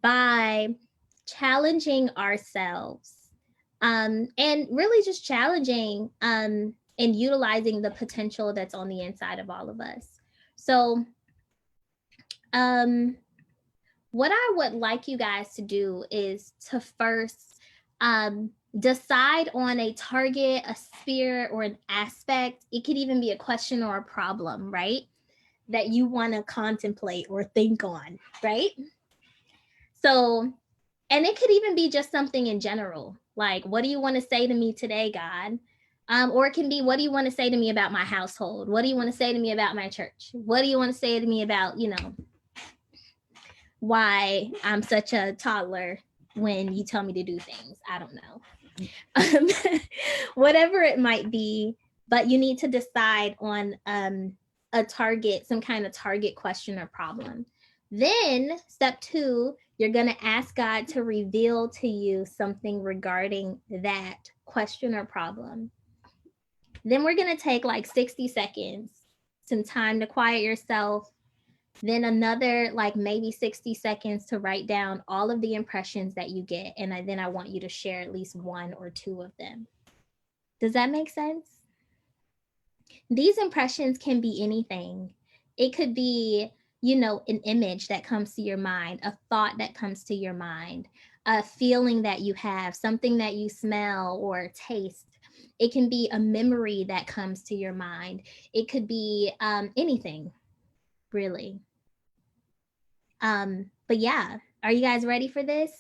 by challenging ourselves, and really just challenging and utilizing the potential that's on the inside of all of us. So what I would like you guys to do is to first decide on a target, a sphere, or an aspect. It could even be a question or a problem, right? That you want to contemplate or think on, right? So, and it could even be just something in general, like, what do you want to say to me today, God? Or it can be, what do you want to say to me about my household? What do you want to say to me about my church? What do you want to say to me about, why I'm such a toddler when you tell me to do things? I don't know. Whatever it might be, but you need to decide on a target, some kind of target question or problem. Then step 2, you're going to ask God to reveal to you something regarding that question or problem. Then we're going to take like 60 seconds, some time to quiet yourself. Then another like maybe 60 seconds to write down all of the impressions that you get. And then I want you to share at least 1 or 2 of them. Does that make sense? These impressions can be anything. It could be, an image that comes to your mind, a thought that comes to your mind, a feeling that you have, something that you smell or taste. It can be a memory that comes to your mind. It could be anything, really. But yeah, are you guys ready for this?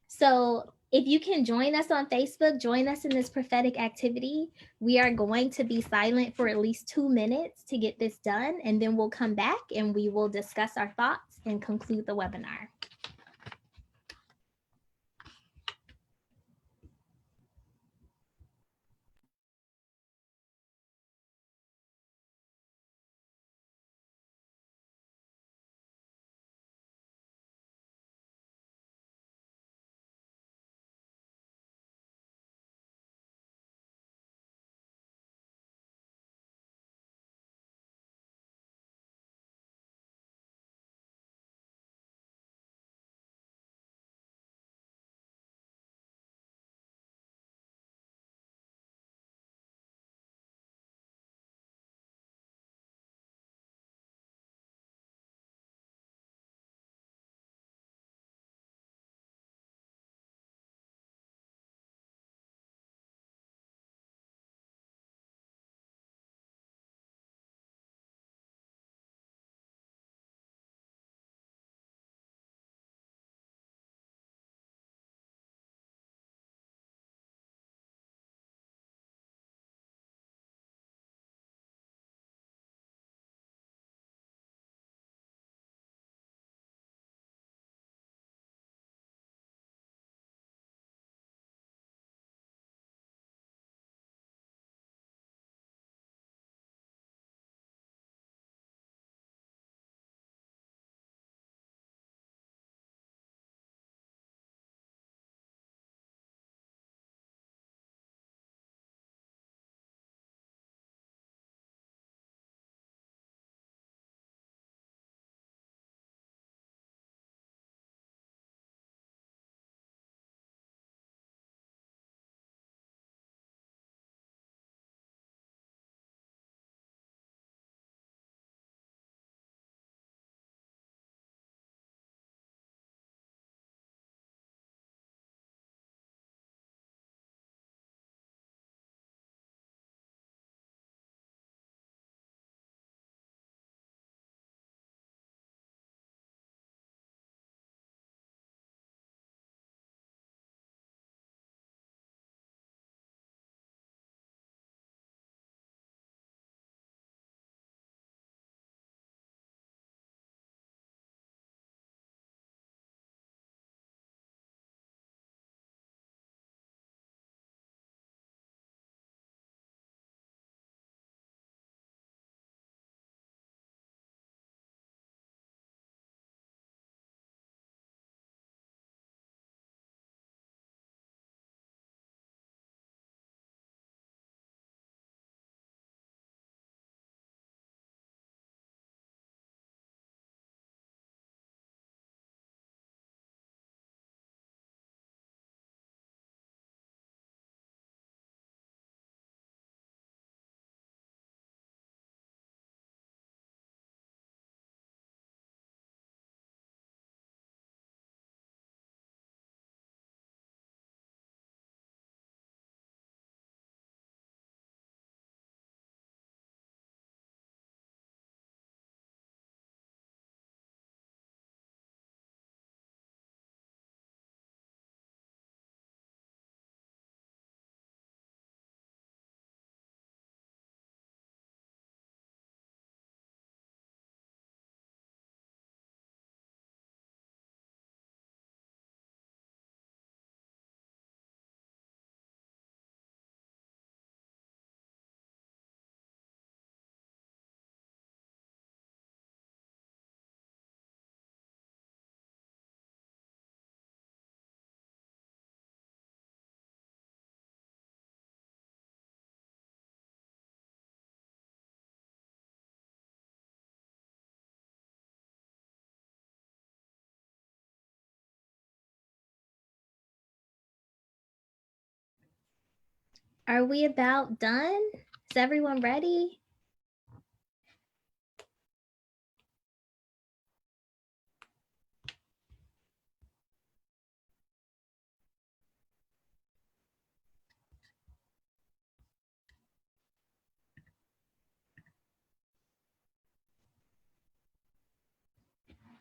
So If you can join us on Facebook, join us in this prophetic activity. We are going to be silent for at least 2 minutes to get this done, and then we'll come back and we will discuss our thoughts and conclude the webinar. Are we about done? Is everyone ready?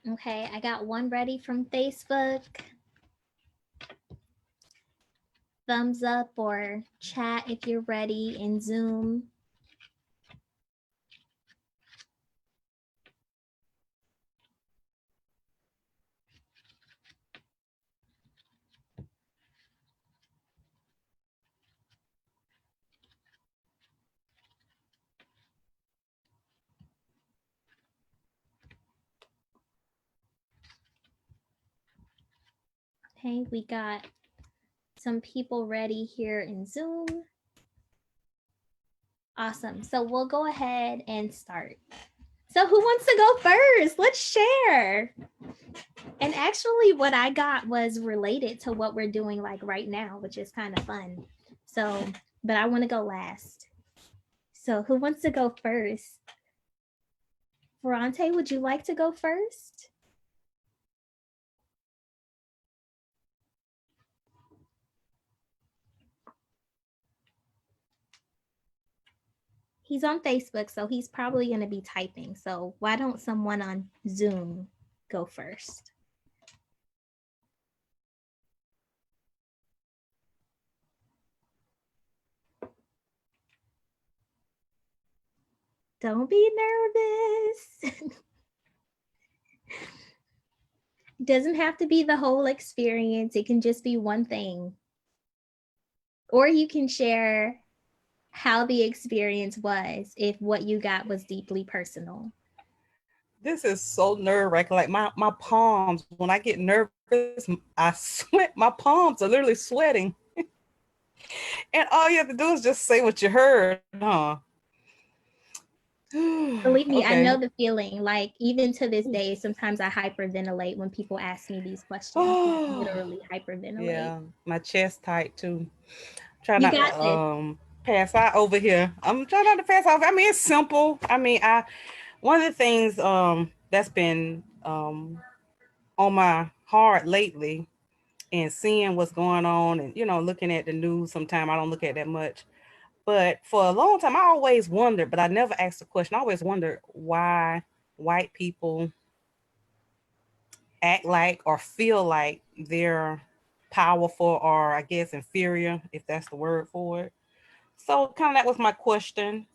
Okay, I got one ready from Facebook. thumbs up or chat if you're ready in Zoom. Okay, we got some people ready here in Zoom. Awesome. So we'll go ahead and start. So who wants to go first? Let's share. And actually what I got was related to what we're doing like right now, which is kind of fun. So, but I want to go last. So who wants to go first? Ferrante, would you like to go first? He's on Facebook, so he's probably going to be typing. So why don't someone on Zoom go first? Don't be nervous. It doesn't have to be the whole experience. It can just be one thing. Or you can share how the experience was if what you got was deeply personal. This is so nerve-wracking. Like my palms, when I get nervous, I sweat. My palms are literally sweating. And all you have to do is just say what you heard, huh? Believe me, I Okay. know the feeling. Like, even to this day, sometimes I hyperventilate when people ask me these questions. Like, literally hyperventilate. Yeah, my chest tight too. Try You not got to this. pass out over here. I'm trying not to pass out. I mean, it's simple. I mean, I one of the things that's been on my heart lately and seeing what's going on and looking at the news. Sometimes I don't look at that much. But for a long time, I always wondered, but I never asked the question. I always wondered why white people act like or feel like they're powerful or I guess inferior, if that's the word for it. So kind of that was my question.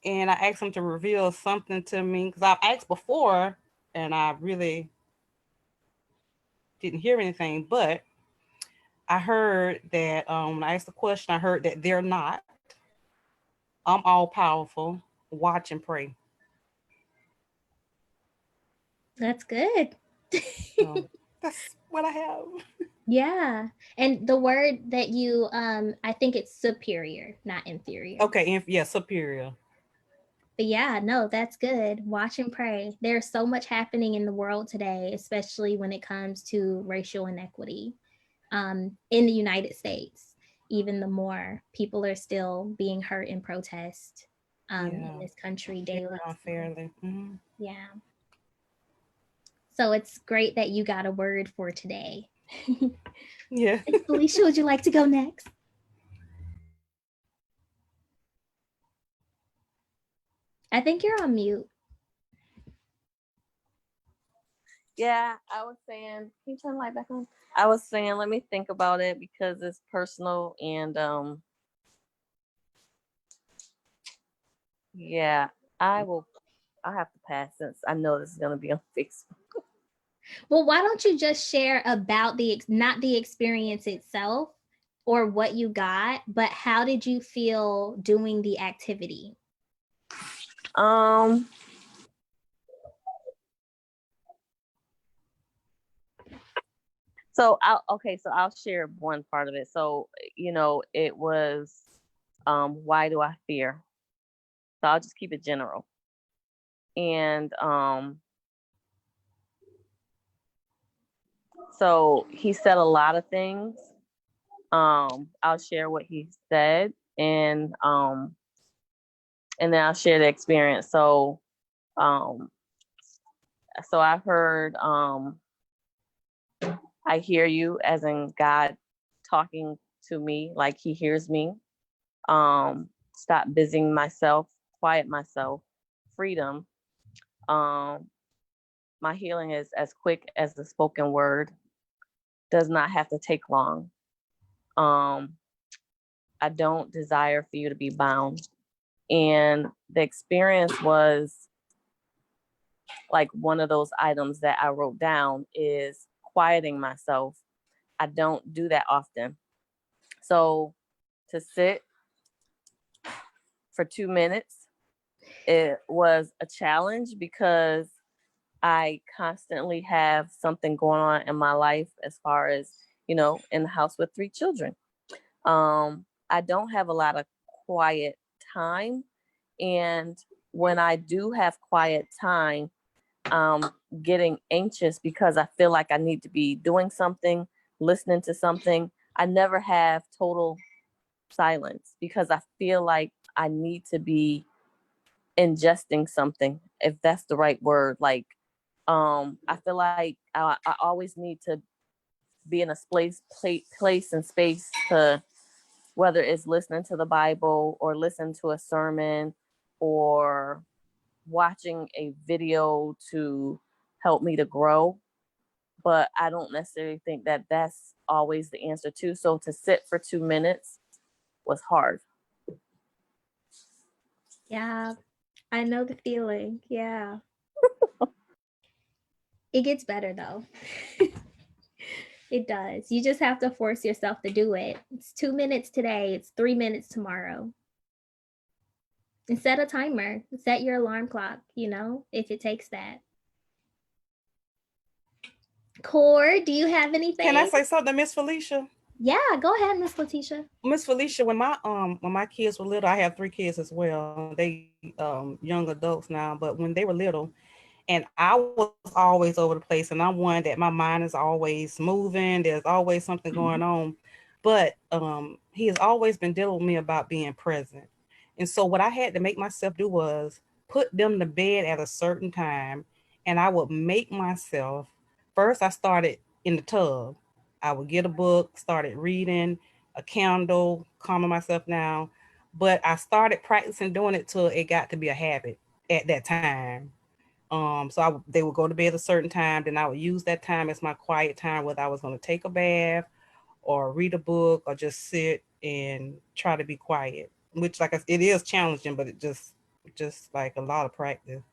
And I asked him to reveal something to me because I've asked before and I really didn't hear anything. But I heard that when I asked the question, I heard that they're not. I'm all powerful. Watch and pray. That's good. So that's what I have. Yeah. And the word that you, I think it's superior, not inferior. Okay, yeah, superior. But yeah, no, that's good. Watch and pray. There's so much happening in the world today, especially when it comes to racial inequity in the United States. Even the more people are still being hurt in protest in Yeah, this country very daily. unfairly. Mm-hmm. Yeah. So it's great that you got a word for today. Yeah. Felicia, would you like to go next? I think you're on mute. Yeah, I was saying, can you turn the light back on? I was saying, let me think about it because it's personal and yeah, I have to pass since I know this is gonna be on Facebook. Well, why don't you just share about not the experience itself or what you got, but how did you feel doing the activity? So I'll share one part of it. So, it was why do I fear? So I'll just keep it general. And so he said a lot of things. I'll share what he said and then I'll share the experience. So I heard I hear you, as in God talking to me, like he hears me. Stop busying myself, quiet myself, freedom. My healing is as quick as the spoken word, does not have to take long. Um, I don't desire for you to be bound. And the experience was like one of those items that I wrote down is quieting myself. I don't do that often. So to sit for 2 minutes, it was a challenge because I constantly have something going on in my life as far as, in the house with 3 children. I don't have a lot of quiet time. And when I do have quiet time, getting anxious because I feel like I need to be doing something, listening to something. I never have total silence because I feel like I need to be ingesting something, if that's the right word. Like, I feel like I always need to be in a place and space to, whether it's listening to the Bible or listen to a sermon or watching a video to help me to grow. But I don't necessarily think that that's always the answer too. So to sit for 2 minutes was hard. Yeah, I know the feeling. Yeah. It gets better though. It does. You just have to force yourself to do it. It's 2 minutes today, it's 3 minutes tomorrow. And set a timer, set your alarm clock, if it takes that. Core, do you have anything? Can I say something, Miss Felicia? Yeah, go ahead, Miss Letitia. Miss Felicia, when my kids were little, I have 3 kids as well. They young adults now, but when they were little, and I was always over the place, and I'm one that my mind is always moving. There's always something going on, but he has always been dealing with me about being present. And so what I had to make myself do was put them to bed at a certain time, and I would make myself. First, I started in the tub. I would get a book, started reading, a candle, calming myself down. But I started practicing doing it till it got to be a habit at that time. They would go to bed a certain time. Then I would use that time as my quiet time, whether I was going to take a bath or read a book or just sit and try to be quiet. Which, it is challenging, but it just like a lot of practice.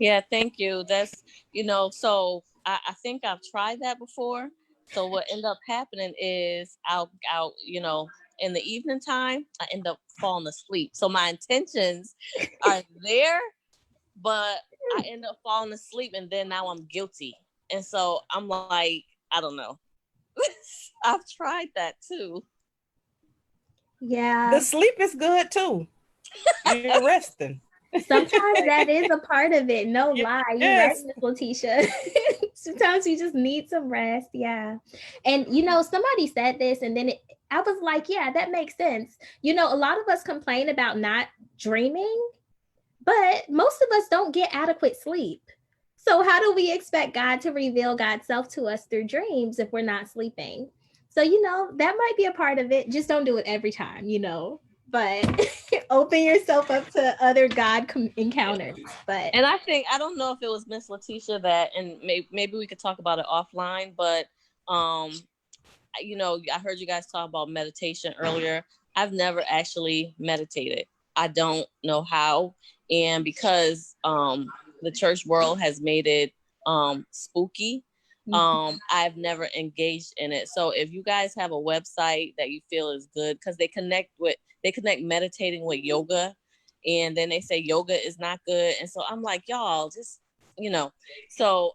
Yeah, thank you. That's, so I think I've tried that before. So what ended up happening is in the evening time, I end up falling asleep. So my intentions are there, but I end up falling asleep and then now I'm guilty. And so I'm like, I don't know. I've tried that too. Yeah. The sleep is good too. You're resting. Sometimes that is a part of it. No lie. You're right, Yes. Miss Letitia. Sometimes you just need some rest. Yeah. And somebody said this and then I was like, yeah, that makes sense. A lot of us complain about not dreaming, but most of us don't get adequate sleep. So how do we expect God to reveal God's self to us through dreams if we're not sleeping? So, that might be a part of it. Just don't do it every time, but open yourself up to other God encounters. But and I don't know if it was Miss Letitia that, and maybe we could talk about it offline, but I heard you guys talk about meditation earlier. I've never actually meditated. I don't know how, and because the church world has made it spooky, I've never engaged in it. So if you guys have a website that you feel is good, because they connect meditating with yoga, and then they say yoga is not good, and so I'm like, y'all just so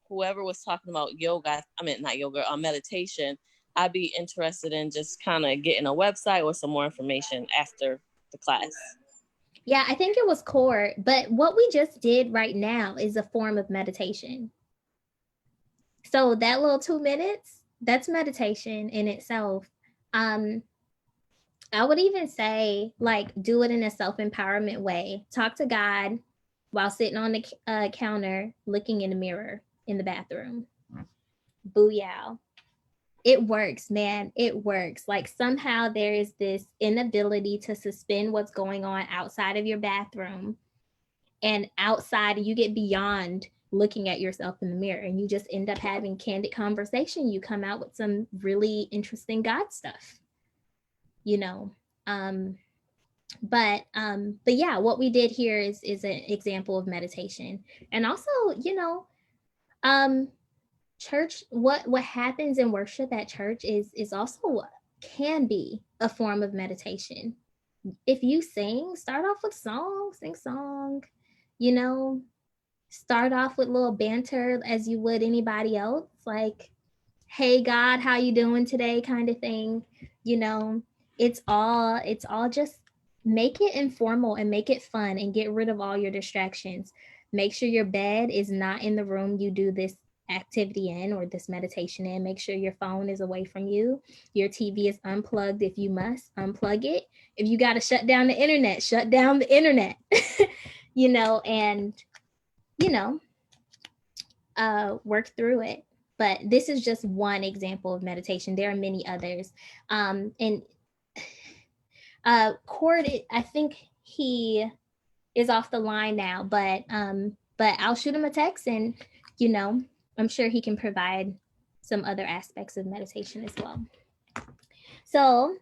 whoever was talking about yoga, I mean not yoga, meditation, I'd be interested in just kind of getting a website or some more information after the class. yeah, I think it was core, but what we just did right now is a form of meditation. So that little 2 minutes, that's meditation in itself. I would even say, like, do it in a self-empowerment way. Talk to God while sitting on the counter, looking in the mirror in the bathroom. Booyah. It works, man. It works. Like, somehow there is this inability to suspend what's going on outside of your bathroom. and outside, you get beyond looking at yourself in the mirror, and you just end up having candid conversation. You come out with some really interesting God stuff, you know. But yeah, what we did here is an example of meditation. And also, you know, church, what happens in worship at church is also can be a form of meditation. If you sing, start off with sing song, you know, start off with little banter as you would anybody else, like, hey God, how you doing today, kind of thing. You know, it's all just make it informal and make it fun and get rid of all your distractions. Make sure your bed is not in the room you do this activity in or this meditation in. Make sure your phone is away from you. Your TV is unplugged. If you must, unplug it. If you got to shut down the internet, shut down the internet. You know, and you know, work through it. But this is just one example of meditation. There are many others. And Cord, I think he is off the line now, but I'll shoot him a text, and you know, I'm sure he can provide some other aspects of meditation as well. So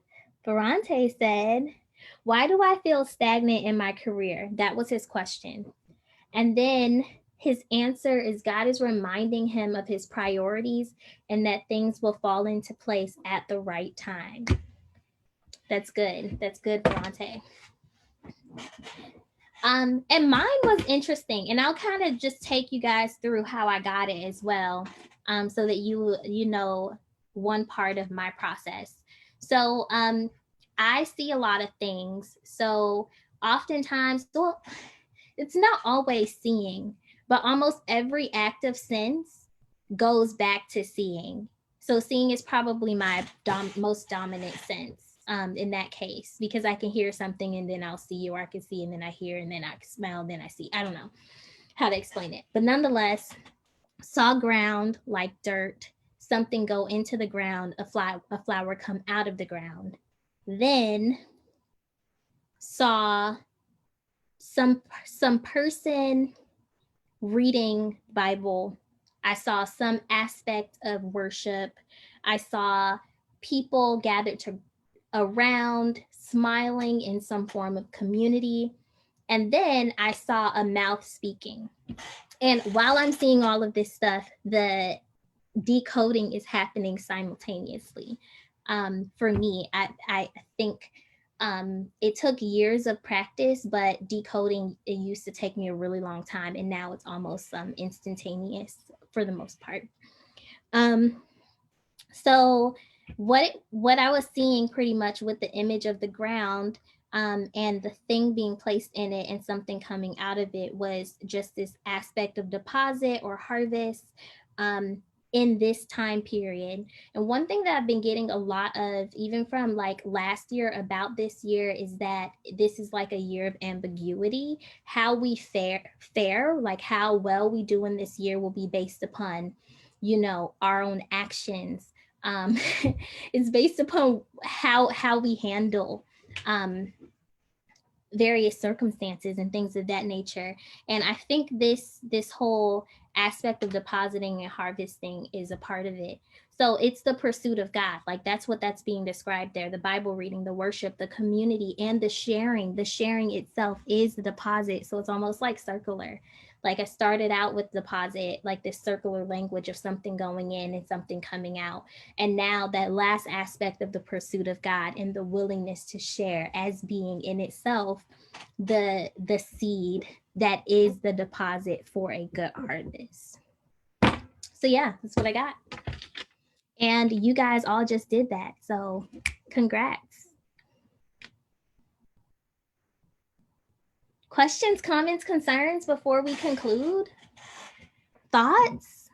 Ferrante said, why do I feel stagnant in my career? That was his question. And then his answer is God is reminding him of his priorities and that things will fall into place at the right time. That's good. That's good, Bronte. And mine was interesting, and I'll kind of just take you guys through how I got it as well, so that you know one part of my process. So I see a lot of things. So oftentimes, well, it's not always seeing, but almost every act of sense goes back to seeing. So seeing is probably my most dominant sense in that case, because I can hear something and then I'll see, or I can see and then I hear and then I smell and then I see. I don't know how to explain it. But nonetheless, saw ground like dirt, something go into the ground, a flower come out of the ground. Then saw some person reading Bible. I saw some aspect of worship. I saw people gathered around, smiling in some form of community. And then I saw a mouth speaking. And while I'm seeing all of this stuff, the decoding is happening simultaneously. For me, I think it took years of practice, but decoding, it used to take me a really long time, and now it's almost instantaneous for the most part. So what I was seeing pretty much with the image of the ground and the thing being placed in it and something coming out of it was just this aspect of deposit or harvest in this time period. And one thing that I've been getting a lot of, even from like last year about this year, is that this is like a year of ambiguity. How we fare, like how well we do in this year will be based upon, you know, our own actions. It's based upon how we handle various circumstances and things of that nature. And I think this whole aspect of depositing and harvesting is a part of it. So it's the pursuit of God. Like that's what that's being described there. The Bible reading, the worship, the community, and the sharing. The sharing itself is the deposit. So it's almost like circular. Like I started out with deposit, like this circular language of something going in and something coming out. And now that last aspect of the pursuit of God and the willingness to share as being in itself the seed that is the deposit for a good harvest. So yeah, that's what I got. And you guys all just did that. So congrats. Questions, comments, concerns before we conclude? Thoughts?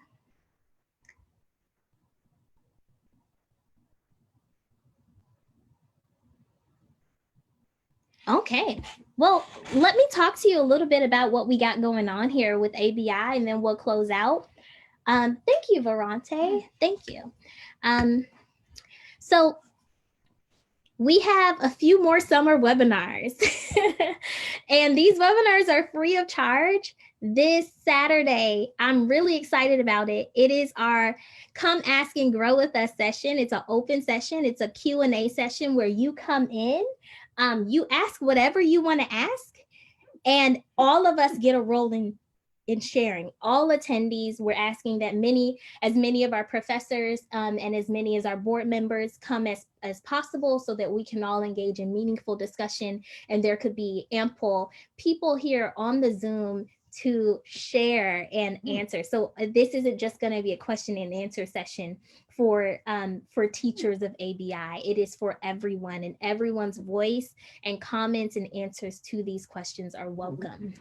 Okay. Well, let me talk to you a little bit about what we got going on here with ABI, and then we'll close out. Thank you, Verante. Thank you. So we have a few more summer webinars. And these webinars are free of charge this Saturday. I'm really excited about it. It is our Come Ask and Grow With Us session. It's an open session. It's a Q&A session where you come in, you ask whatever you want to ask, and all of us get a role in sharing. All attendees, we're asking that as many of our professors and as many as our board members come as possible, so that we can all engage in meaningful discussion, and there could be ample people here on the Zoom to share and answer. So this isn't just going to be a question and answer session for teachers of ABI. It is for everyone, and everyone's voice and comments and answers to these questions are welcome.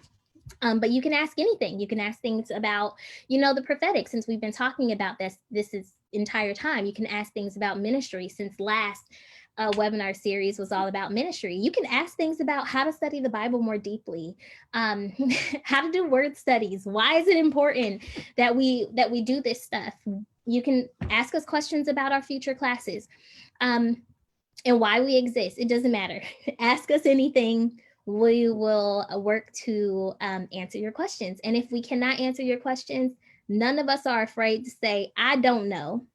But you can ask anything. You can ask things about, the prophetic, since we've been talking about this is entire time. You can ask things about ministry, since last webinar series was all about ministry. You can ask things about how to study the Bible more deeply, how to do word studies. Why is it important that we do this stuff? You can ask us questions about our future classes, and why we exist. It doesn't matter. Ask us anything. We will work to answer your questions. And if we cannot answer your questions, none of us are afraid to say, I don't know.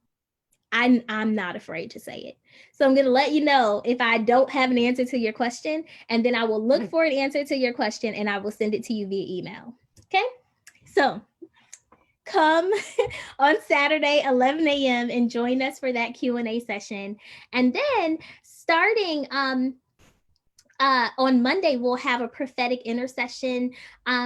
I'm not afraid to say it. So I'm going to let you know if I don't have an answer to your question, and then I will look for an answer to your question and I will send it to you via email. Okay? So come on Saturday, 11 a.m. and join us for that Q&A session. And then starting on Monday, we'll have a prophetic intercession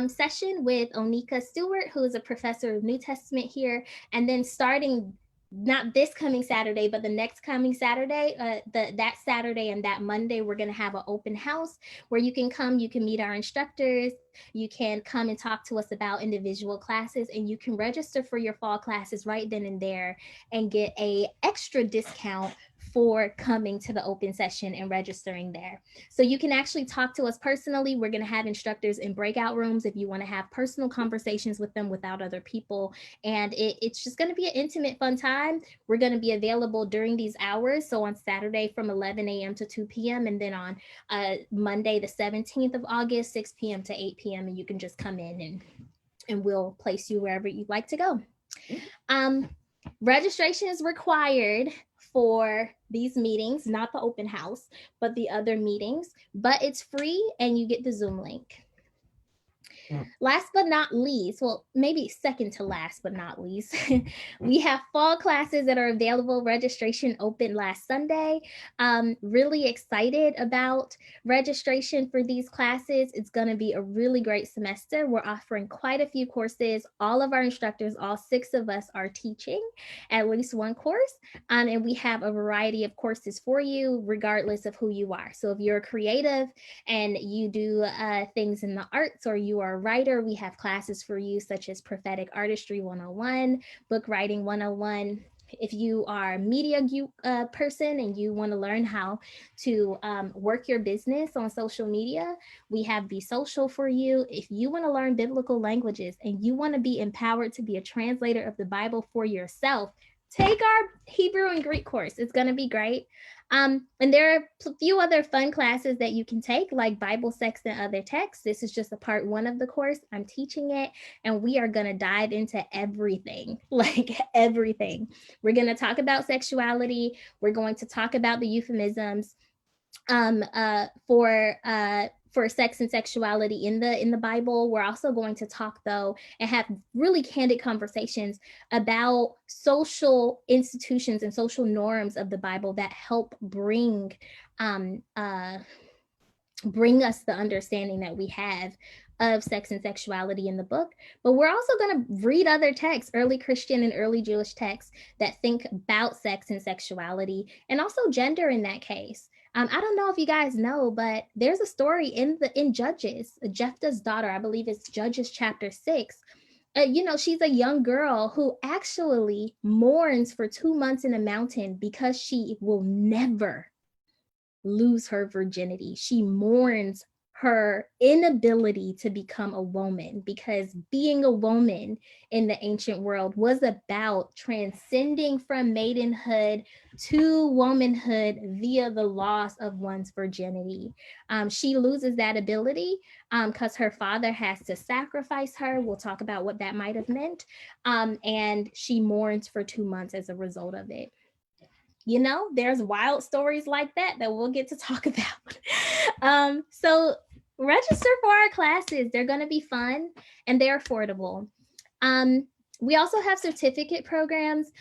session with Onika Stewart, who is a professor of New Testament here. And then starting not this coming Saturday, but the next coming Saturday, that Saturday and that Monday, we're going to have an open house where you can come, you can meet our instructors, you can come and talk to us about individual classes, and you can register for your fall classes right then and there and get a extra discount for coming to the open session and registering there. So you can actually talk to us personally. We're going to have instructors in breakout rooms if you want to have personal conversations with them without other people. And it's just going to be an intimate, fun time. We're going to be available during these hours. So on Saturday from 11 a.m. to 2 p.m. and then on Monday, the 17th of August, 6 p.m. to 8 p.m. And you can just come in and we'll place you wherever you'd like to go. Registration is required for these meetings, not the open house, but the other meetings, but it's free and you get the Zoom link. Last but not least, well, maybe second to last but not least, we have fall classes that are available. Registration opened last Sunday. Really excited about registration for these classes. It's going to be a really great semester. We're offering quite a few courses. All of our instructors, all 6 of us, are teaching at least one course. And we have a variety of courses for you, regardless of who you are. So if you're a creative and you do things in the arts, or you are a writer, we have classes for you such as Prophetic Artistry 101, Book Writing 101. If you are a media person and you want to learn how to work your business on social media, we have Be Social for you. If you want to learn biblical languages and you want to be empowered to be a translator of the Bible for yourself, take our Hebrew and Greek course. It's going to be great. And there are a few other fun classes that you can take, like Bible, Sex, and Other Texts. This is just a part 1 of the course. I'm teaching it, and we are going to dive into everything, like everything. We're going to talk about sexuality. We're going to talk about the euphemisms for sex and sexuality in the Bible. We're also going to talk, though, and have really candid conversations about social institutions and social norms of the Bible that help bring us the understanding that we have of sex and sexuality in the book. But we're also going to read other texts, early Christian and early Jewish texts that think about sex and sexuality, and also gender in that case. I don't know if you guys know, but there's a story in Judges, Jephthah's daughter, I believe it's Judges chapter 6. She's a young girl who actually mourns for 2 months in a mountain because she will never lose her virginity. She mourns her inability to become a woman, because being a woman in the ancient world was about transcending from maidenhood to womanhood via the loss of one's virginity. She loses that ability because her father has to sacrifice her. We'll talk about what that might have meant. And she mourns for 2 months as a result of it. You know, there's wild stories like that we'll get to talk about. So register for our classes. They're going to be fun and they're affordable. We also have certificate programs.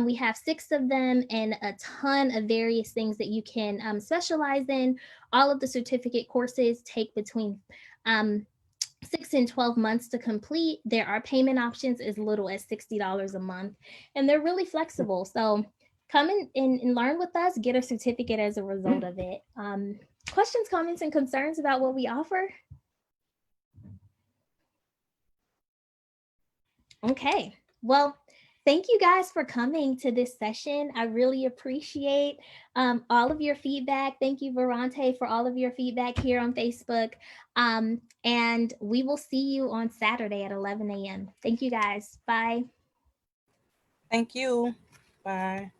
We have 6 of them and a ton of various things that you can specialize in. All of the certificate courses take between 6 and 12 months to complete. There are payment options as little as $60 a month, and they're really flexible. So come in and learn with us, get a certificate as a result of it. Questions, comments, and concerns about what we offer? Okay, well, thank you guys for coming to this session. I really appreciate all of your feedback. Thank you, Verante, for all of your feedback here on Facebook. And we will see you on Saturday at 11 a.m. Thank you guys. Bye. Thank you. Bye.